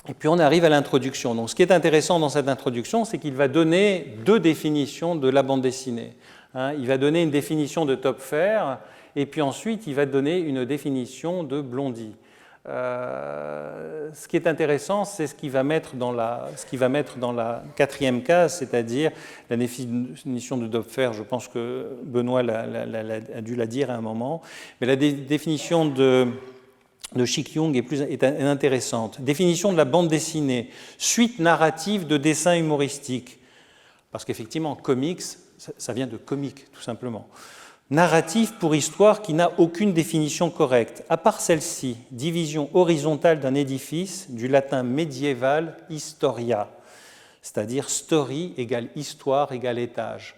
Et puis on arrive à l'introduction. Donc ce qui est intéressant dans cette introduction, c'est qu'il va donner deux définitions de la bande dessinée. Hein, il va donner une définition de Topfer, et puis ensuite il va donner une définition de Blondie. Ce qui est intéressant, c'est ce qu'il va mettre dans la quatrième case, c'est-à-dire la définition de Topfer. Je pense que Benoît a dû la dire à un moment, mais la définition de Shik-Yung est intéressante. Définition de la bande dessinée, suite narrative de dessins humoristiques. Parce qu'effectivement, comics, ça vient de comique, tout simplement. Narratif pour histoire qui n'a aucune définition correcte. À part celle-ci, division horizontale d'un édifice, du latin médiéval historia, c'est-à-dire story égale histoire égale étage.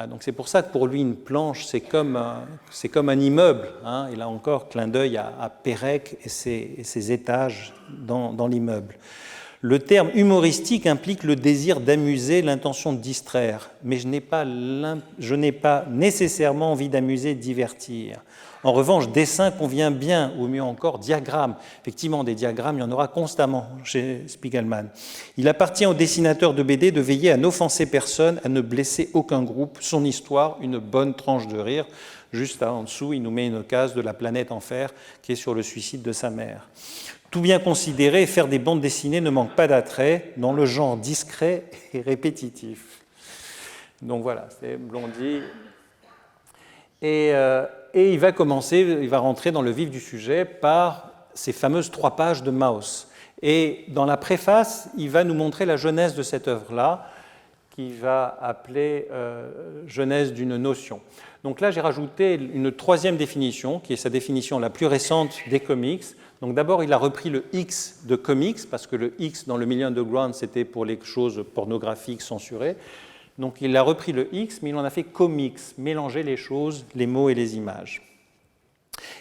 Donc c'est pour ça que pour lui, une planche, c'est comme un immeuble. Hein, et là encore, clin d'œil à Pérec et ses étages dans l'immeuble. Le terme humoristique implique le désir d'amuser, l'intention de distraire, mais je n'ai pas nécessairement envie d'amuser, de divertir. En revanche, dessin convient bien, ou mieux encore, diagramme. Effectivement, des diagrammes, il y en aura constamment chez Spiegelman. Il appartient au dessinateur de BD de veiller à n'offenser personne, à ne blesser aucun groupe. Son histoire, une bonne tranche de rire. Juste en dessous, il nous met une case de la planète Enfer qui est sur le suicide de sa mère. Tout bien considéré, faire des bandes dessinées ne manque pas d'attrait, dans le genre discret et répétitif. Donc voilà, c'est Blondie. Et il va rentrer dans le vif du sujet par ces fameuses 3 pages de Mauss. Et dans la préface, il va nous montrer la genèse de cette œuvre-là, qu'il va appeler genèse d'une notion. Donc là, j'ai rajouté une 3e définition, qui est sa définition la plus récente des comics. Donc d'abord, il a repris le X de comics, parce que le X dans le milieu underground, c'était pour les choses pornographiques censurées. Donc il a repris le X, mais il en a fait comics, mélanger les choses, les mots et les images.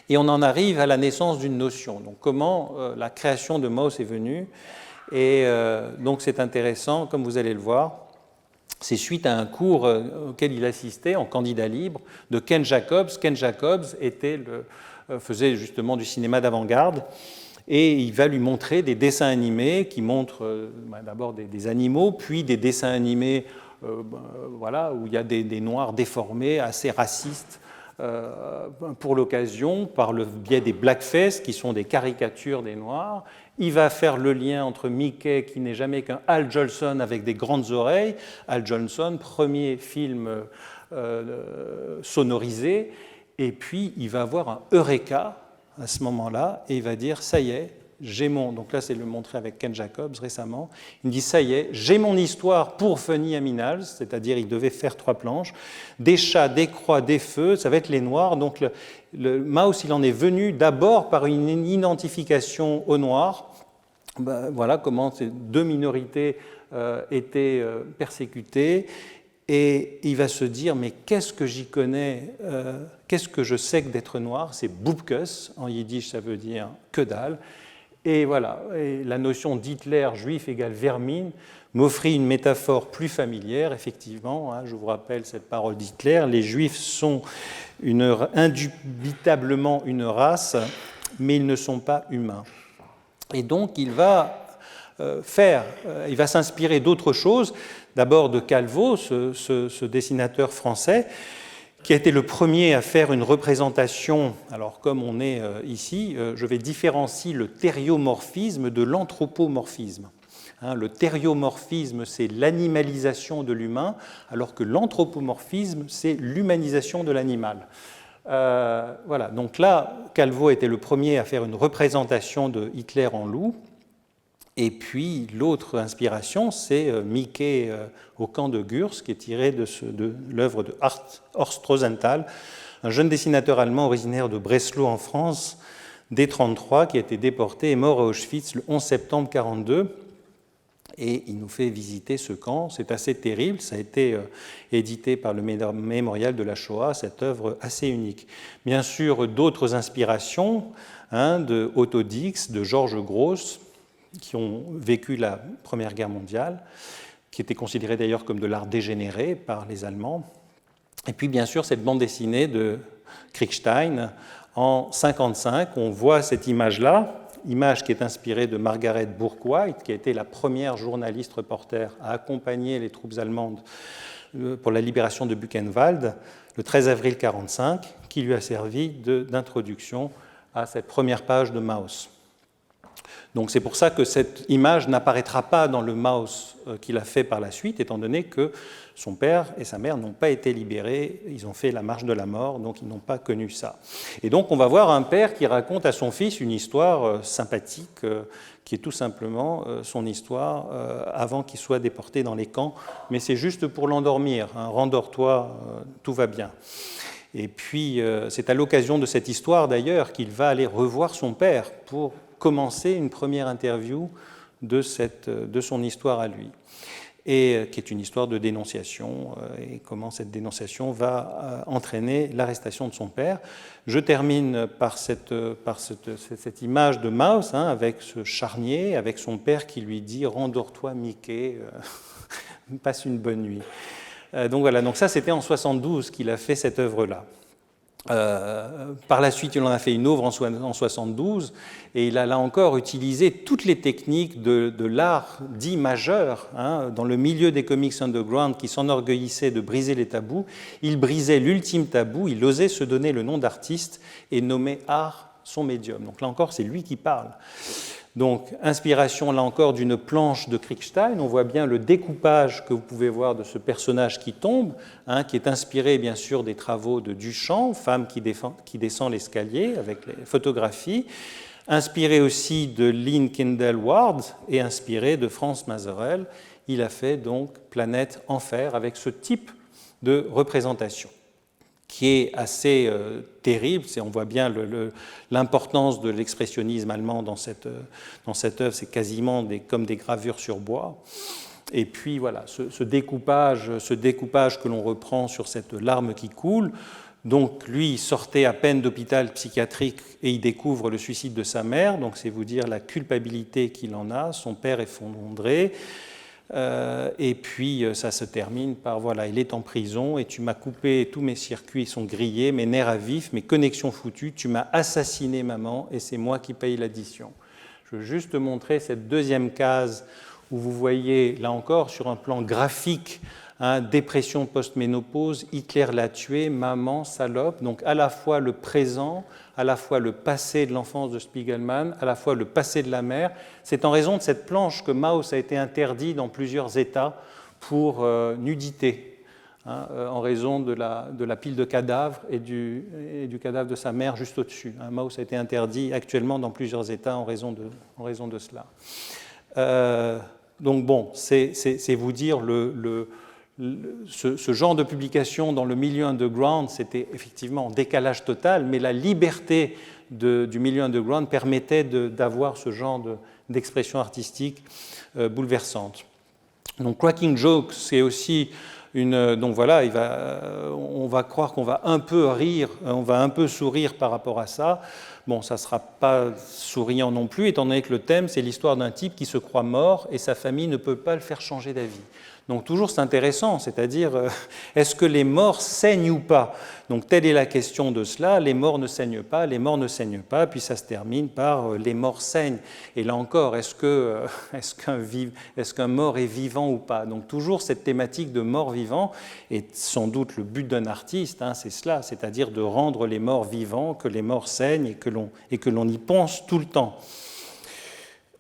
Et on en arrive à la naissance d'une notion. Donc comment la création de Mauss est venue. Et donc c'est intéressant, comme vous allez le voir. C'est suite à un cours auquel il assistait en candidat libre de Ken Jacobs. Ken Jacobs faisait justement du cinéma d'avant-garde et il va lui montrer des dessins animés qui montrent d'abord des animaux, puis des dessins animés voilà, où il y a des noirs déformés, assez racistes pour l'occasion, par le biais des blackface qui sont des caricatures des noirs. Il va faire le lien entre Mickey, qui n'est jamais qu'un Al Jolson avec des grandes oreilles. Al Jolson, premier film sonorisé. Et puis, il va avoir un eureka à ce moment-là, et il va dire, ça y est, j'ai mon... Donc là, c'est le montré avec Ken Jacobs récemment. Il me dit, ça y est, j'ai mon histoire pour Funny Aminals, c'est-à-dire il devait faire 3 planches, des chats, des croix, des feux, ça va être les noirs. Donc le Mauss, il en est venu d'abord par une identification aux noirs. Ben, voilà comment ces 2 minorités étaient persécutées. Et il va se dire, mais qu'est-ce que j'y connais, qu'est-ce que je sais que d'être noir? C'est Bubkus, en yiddish ça veut dire que dalle. Et voilà, et la notion d'Hitler juif égale vermine m'offrit une métaphore plus familière, effectivement. Je vous rappelle cette parole d'Hitler, les juifs sont indubitablement une race, mais ils ne sont pas humains. Et donc il va s'inspirer d'autres choses, d'abord de Calvo, ce dessinateur français, qui a été le premier à faire une représentation. Alors comme on est ici, je vais différencier le thériomorphisme de l'anthropomorphisme. Le thériomorphisme, c'est l'animalisation de l'humain, alors que l'anthropomorphisme, c'est l'humanisation de l'animal. Voilà, donc là, Calvo était le premier à faire une représentation de Hitler en loup. Et puis l'autre inspiration, c'est Mickey au camp de Gurs, qui est tiré de l'œuvre de Horst Rosenthal, un jeune dessinateur allemand originaire de Breslau en France, dès 1933, qui a été déporté et mort à Auschwitz le 11 septembre 1942. Et il nous fait visiter ce camp. C'est assez terrible. Ça a été édité par le Mémorial de la Shoah, cette œuvre assez unique. Bien sûr, d'autres inspirations, de Otto Dix, de Georges Gross, qui ont vécu la Première Guerre mondiale, qui était considérée d'ailleurs comme de l'art dégénéré par les Allemands. Et puis bien sûr cette bande dessinée de Kriegstein en 1955, on voit cette image-là, image qui est inspirée de Margaret Bourke-White, qui a été la première journaliste reporter à accompagner les troupes allemandes pour la libération de Buchenwald le 13 avril 1945, qui lui a servi d'introduction à cette première page de Mauss. Donc c'est pour ça que cette image n'apparaîtra pas dans le Mauss qu'il a fait par la suite, étant donné que son père et sa mère n'ont pas été libérés, ils ont fait la marche de la mort, donc ils n'ont pas connu ça. Et donc on va voir un père qui raconte à son fils une histoire sympathique, qui est tout simplement son histoire avant qu'il soit déporté dans les camps, mais c'est juste pour l'endormir, rendors-toi, tout va bien. Et puis c'est à l'occasion de cette histoire d'ailleurs qu'il va aller revoir son père pour commencer une première interview de son histoire à lui, et qui est une histoire de dénonciation, et comment cette dénonciation va entraîner l'arrestation de son père. Je termine par cette image de Mauss, avec ce charnier, avec son père qui lui dit « Rendors-toi, Mickey, passe une bonne nuit ». Donc voilà, donc ça c'était en 1972 qu'il a fait cette œuvre-là. Par la suite, il en a fait une autre en 1972, et il a là encore utilisé toutes les techniques de l'art dit majeur, dans le milieu des comics underground qui s'enorgueillissait de briser les tabous. Il brisait l'ultime tabou, il osait se donner le nom d'artiste et nommer art son médium. Donc là encore, c'est lui qui parle. Donc, inspiration, là encore, d'une planche de Kriegstein. On voit bien le découpage que vous pouvez voir de ce personnage qui tombe, qui est inspiré, bien sûr, des travaux de Duchamp, femme qui descend l'escalier avec les photographies, inspiré aussi de Lynn Kendall Ward et inspiré de Franz Maserel. Il a fait donc Planète Enfer avec ce type de représentation, qui est assez terrible. On voit bien l'importance de l'expressionnisme allemand dans cette œuvre. C'est quasiment comme des gravures sur bois. Et puis voilà, ce découpage que l'on reprend sur cette larme qui coule, Donc lui, il sortait à peine d'hôpital psychiatrique et il découvre le suicide de sa mère. Donc c'est vous dire la culpabilité qu'il en a. Son père est effondré. Et puis ça se termine par voilà, il est en prison et tu m'as coupé, tous mes circuits sont grillés, mes nerfs à vif, mes connexions foutues, tu m'as assassiné maman et c'est moi qui paye l'addition. Je veux juste montrer cette deuxième case où vous voyez là encore sur un plan graphique, dépression post-ménopause, Hitler l'a tué, maman, salope, donc à la fois le présent, à la fois le passé de l'enfance de Spiegelman, à la fois le passé de la mère. C'est en raison de cette planche que Mauss a été interdit dans plusieurs États pour nudité, en raison de la pile de cadavres et du cadavre de sa mère juste au-dessus. Mauss a été interdit actuellement dans plusieurs États en raison de cela. Donc bon, c'est vous dire ce genre de publication dans le milieu underground, c'était effectivement en décalage total, mais la liberté du milieu underground permettait d'avoir ce genre d'expression artistique bouleversante. Donc Cracking Joke, c'est aussi donc voilà, on va croire qu'on va un peu rire, on va un peu sourire par rapport à ça. Bon, ça ne sera pas souriant non plus, étant donné que le thème, c'est l'histoire d'un type qui se croit mort et sa famille ne peut pas le faire changer d'avis. Donc toujours c'est intéressant, c'est-à-dire est-ce que les morts saignent ou pas? Donc telle est la question de cela, les morts ne saignent pas, puis ça se termine par les morts saignent. Et là encore, est-ce qu'un mort est vivant ou pas? Donc toujours cette thématique de mort-vivant est sans doute le but d'un artiste, c'est cela, c'est-à-dire de rendre les morts vivants, que les morts saignent et que l'on y pense tout le temps.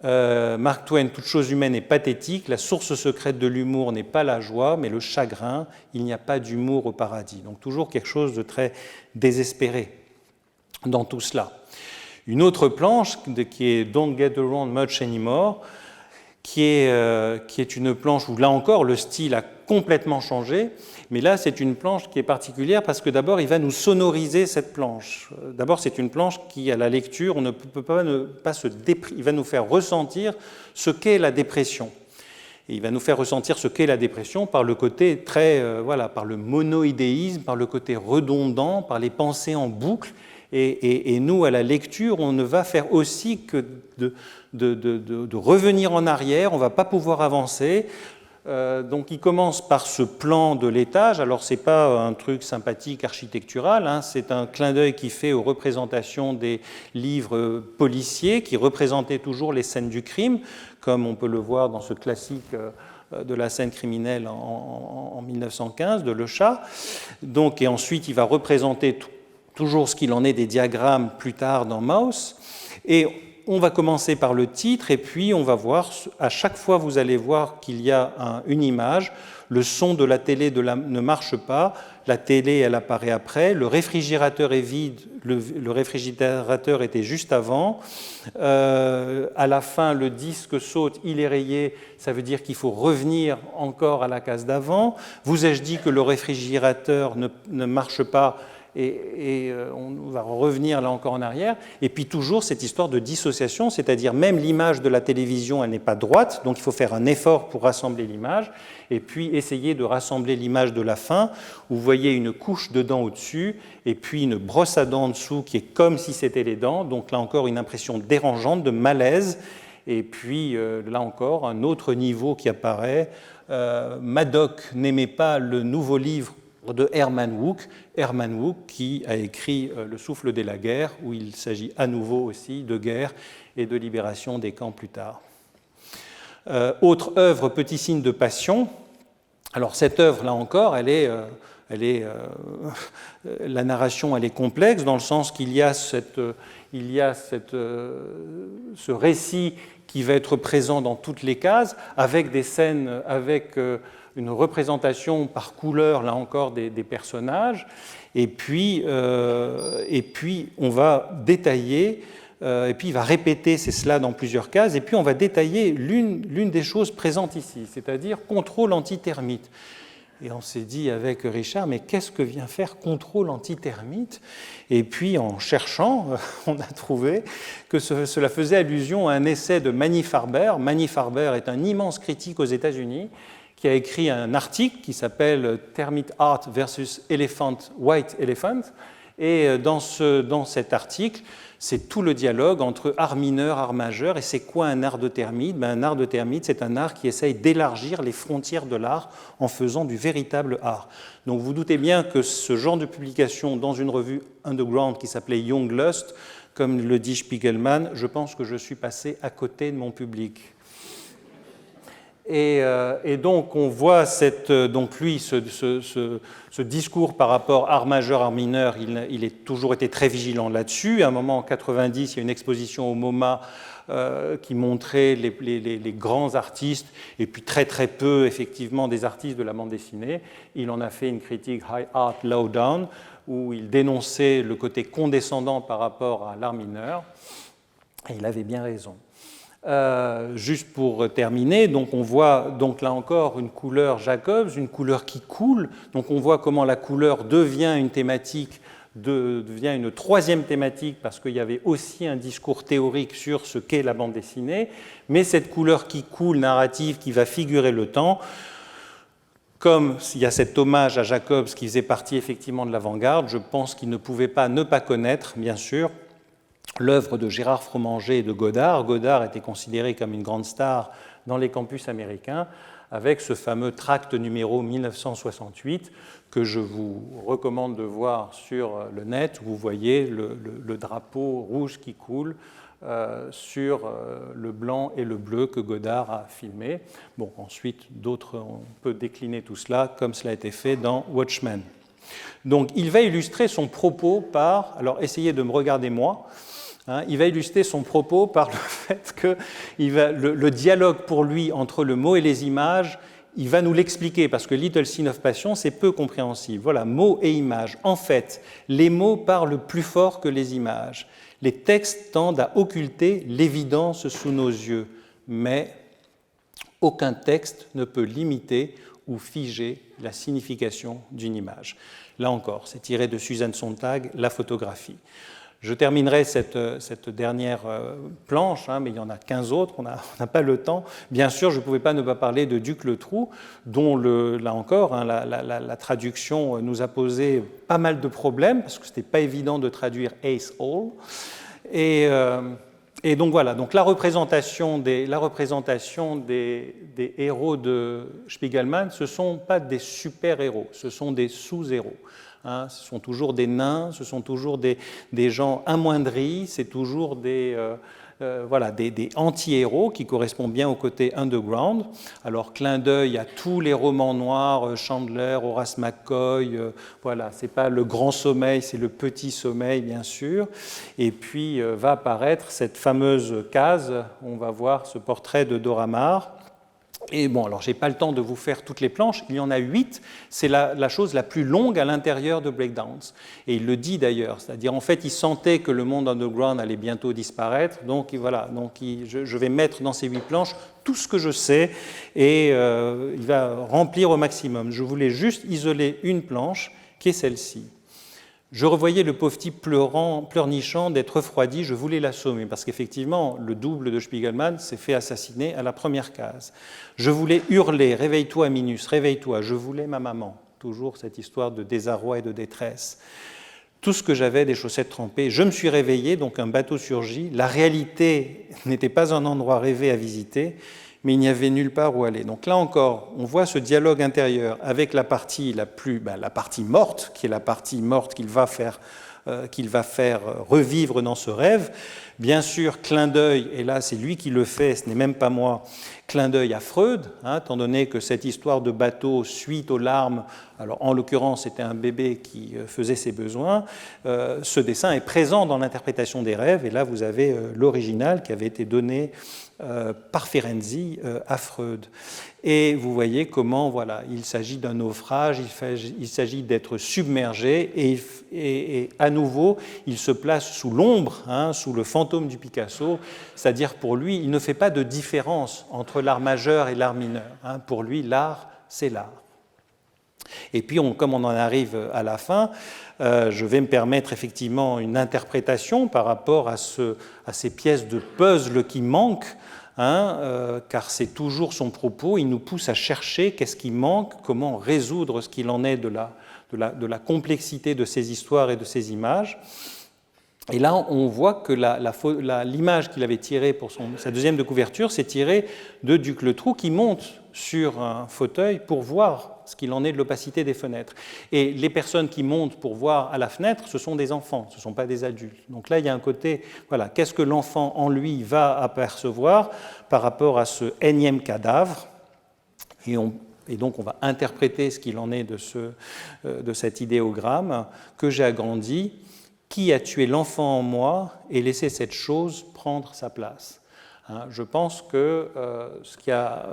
Mark Twain, toute chose humaine est pathétique, la source secrète de l'humour n'est pas la joie, mais le chagrin, il n'y a pas d'humour au paradis. Donc toujours quelque chose de très désespéré dans tout cela. Une autre planche qui est Don't Get Around Much Anymore, qui est une planche où là encore le style a complètement changé, mais là c'est une planche qui est particulière parce que d'abord il va nous sonoriser cette planche. D'abord c'est une planche qui à la lecture on ne peut pas il va nous faire ressentir ce qu'est la dépression. Et il va nous faire ressentir ce qu'est la dépression par le côté par le monoïdéisme, par le côté redondant, par les pensées en boucle. Et nous, à la lecture, on ne va faire aussi que de revenir en arrière, on ne va pas pouvoir avancer. Donc il commence par ce plan de l'étage. Alors ce n'est pas un truc sympathique architectural, c'est un clin d'œil qui fait aux représentations des livres policiers qui représentaient toujours les scènes du crime, comme on peut le voir dans ce classique de la scène criminelle en 1915 de Le Chat. Donc, et ensuite il va représenter toujours ce qu'il en est des diagrammes plus tard dans Mauss. Et on va commencer par le titre, et puis on va voir, à chaque fois vous allez voir qu'il y a une image, le son de la télé ne marche pas, la télé elle apparaît après, le réfrigérateur est vide, le réfrigérateur était juste avant, à la fin le disque saute, il est rayé, ça veut dire qu'il faut revenir encore à la case d'avant. Vous ai-je dit que le réfrigérateur ne marche pas, et on va revenir là encore en arrière, et puis toujours cette histoire de dissociation, c'est-à-dire même l'image de la télévision, elle n'est pas droite, donc il faut faire un effort pour rassembler l'image, et puis essayer de rassembler l'image de la fin, où vous voyez une couche de dents au-dessus, et puis une brosse à dents en dessous qui est comme si c'était les dents, donc là encore une impression dérangeante, de malaise, et puis là encore un autre niveau qui apparaît. Madoc n'aimait pas le nouveau livre de Herman Wouk qui a écrit Le souffle de la guerre, où il s'agit à nouveau aussi de guerre et de libération des camps plus tard. Autre œuvre, Petit signe de passion. Alors cette œuvre, là encore, la narration elle est complexe dans le sens qu'il y a ce récit qui va être présent dans toutes les cases, avec des scènes, avec une représentation par couleur, là encore, des personnages. Et puis on va détailler, et puis il va répéter cela dans plusieurs cases, et puis on va détailler l'une des choses présentes ici, c'est-à-dire contrôle antitermite. Et on s'est dit avec Richard, mais qu'est-ce que vient faire contrôle antitermite? Et puis en cherchant, on a trouvé que cela faisait allusion à un essai de Manny Farber. Manny Farber est un immense critique aux États-Unis qui a écrit un article qui s'appelle Termite Art versus Elephant, White Elephant. Et dans cet article, c'est tout le dialogue entre art mineur, art majeur. Et c'est quoi un art de termite? Un art de termite, c'est un art qui essaye d'élargir les frontières de l'art en faisant du véritable art. Donc vous doutez bien que ce genre de publication dans une revue underground qui s'appelait Young Lust, comme le dit Spiegelman, je pense que je suis passé à côté de mon public. Et donc on voit donc lui, ce discours par rapport art majeur, art mineur, il a toujours été très vigilant là-dessus. À un moment, en 90, il y a une exposition au MoMA qui montrait les grands artistes, et puis très très peu, effectivement, des artistes de la bande dessinée. Il en a fait une critique High Art, Low Down, où il dénonçait le côté condescendant par rapport à l'art mineur, et il avait bien raison. Juste pour terminer, donc on voit donc là encore une couleur Jacobs, une couleur qui coule. Donc on voit comment la couleur devient une thématique, devient une troisième thématique, parce qu'il y avait aussi un discours théorique sur ce qu'est la bande dessinée. Mais cette couleur qui coule, narrative, qui va figurer le temps, comme il y a cet hommage à Jacobs qui faisait partie effectivement de l'avant-garde, je pense qu'il ne pouvait pas ne pas connaître, bien sûr, l'œuvre de Gérard Fromanger et de Godard. Godard était considéré comme une grande star dans les campus américains, avec ce fameux tract numéro 1968 que je vous recommande de voir sur le net, où vous voyez le drapeau rouge qui coule sur le blanc et le bleu que Godard a filmé. Bon, ensuite, d'autres, on peut décliner tout cela comme cela a été fait dans Watchmen. Donc, il va illustrer son propos par... Alors, essayez de me regarder moi. Il va illustrer son propos par le fait que le dialogue pour lui entre le mot et les images, il va nous l'expliquer, parce que Little Sin of Passion, c'est peu compréhensible. Voilà, mots et images. En fait, les mots parlent plus fort que les images. Les textes tendent à occulter l'évidence sous nos yeux, mais aucun texte ne peut limiter ou figer la signification d'une image. Là encore, c'est tiré de Susan Sontag, La photographie. Je terminerai cette dernière planche, mais il y en a 15 autres, on n'a pas le temps. Bien sûr, je ne pouvais pas ne pas parler de Duc Le Trou, dont, là encore, la traduction nous a posé pas mal de problèmes, parce que ce n'était pas évident de traduire Ace Hall. Et donc voilà, donc la représentation des héros de Spiegelman, ce ne sont pas des super-héros, ce sont des sous-héros. Ce sont toujours des nains, ce sont toujours des gens amoindris, c'est toujours des anti-héros qui correspondent bien au côté underground. Alors, clin d'œil à tous les romans noirs, Chandler, Horace McCoy, voilà, c'est pas le grand sommeil, c'est le petit sommeil, bien sûr. Et puis va apparaître cette fameuse case, on va voir ce portrait de Dora Maar. Et bon, alors je n'ai pas le temps de vous faire toutes les planches, il y en a 8, c'est la chose la plus longue à l'intérieur de Breakdowns. Et il le dit d'ailleurs, c'est-à-dire en fait il sentait que le monde underground allait bientôt disparaître, donc voilà, je vais mettre dans ces 8 planches tout ce que je sais et il va remplir au maximum. Je voulais juste isoler une planche qui est celle-ci. Je revoyais le pauvre type pleurnichant d'être refroidi, je voulais l'assommer, parce qu'effectivement, le double de Spiegelman s'est fait assassiner à la première case. Je voulais hurler, réveille-toi Minus, réveille-toi, je voulais ma maman. Toujours cette histoire de désarroi et de détresse. Tout ce que j'avais, des chaussettes trempées, je me suis réveillé, donc un bateau surgit. La réalité n'était pas un endroit rêvé à visiter, mais il n'y avait nulle part où aller. Donc là encore, on voit ce dialogue intérieur avec la partie la partie morte, qui est la partie morte qu'il va faire revivre dans ce rêve. Bien sûr, clin d'œil, et là c'est lui qui le fait, ce n'est même pas moi, clin d'œil à Freud, étant donné que cette histoire de bateau suite aux larmes, alors en l'occurrence c'était un bébé qui faisait ses besoins, ce dessin est présent dans l'interprétation des rêves, et là vous avez l'original qui avait été donné par Ferenczi à Freud. Et vous voyez comment, voilà, il s'agit d'un naufrage, il s'agit d'être submergé, et à nouveau, il se place sous l'ombre, sous le fantôme du Picasso, c'est-à-dire pour lui, il ne fait pas de différence entre l'art majeur et l'art mineur. Pour lui, l'art, c'est l'art. Et puis, comme on en arrive à la fin, je vais me permettre effectivement une interprétation par rapport à ces pièces de puzzle qui manquent, car c'est toujours son propos, il nous pousse à chercher qu'est-ce qui manque, comment résoudre ce qu'il en est de la complexité de ces histoires et de ces images. Et là, on voit que l'image qu'il avait tirée pour sa deuxième de couverture, c'est tirée de Ducletrou qui monte sur un fauteuil pour voir ce qu'il en est de l'opacité des fenêtres. Et les personnes qui montent pour voir à la fenêtre, ce sont des enfants, ce ne sont pas des adultes. Donc là, il y a un côté, voilà, qu'est-ce que l'enfant en lui va apercevoir par rapport à ce énième cadavre, et donc on va interpréter ce qu'il en est de cet idéogramme que j'ai agrandi. Qui a tué l'enfant en moi et laissé cette chose prendre sa place? Je pense que ce qui a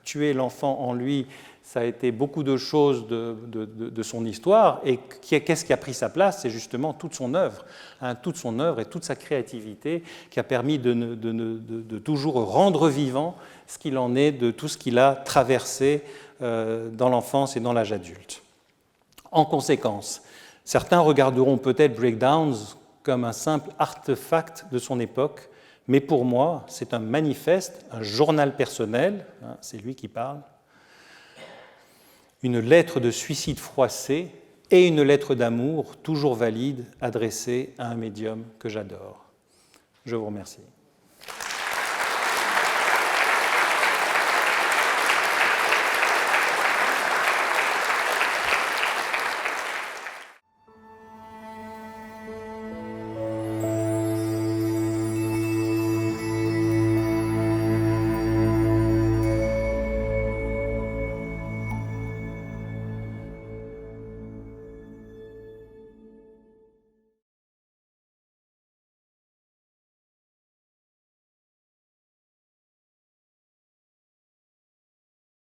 tué l'enfant en lui, ça a été beaucoup de choses de son histoire, et qu'est-ce qui a pris sa place? C'est justement toute son œuvre et toute sa créativité qui a permis de toujours rendre vivant ce qu'il en est de tout ce qu'il a traversé dans l'enfance et dans l'âge adulte. En conséquence, certains regarderont peut-être Breakdowns comme un simple artefact de son époque, mais pour moi, c'est un manifeste, un journal personnel, c'est lui qui parle, une lettre de suicide froissée et une lettre d'amour toujours valide adressée à un médium que j'adore. Je vous remercie.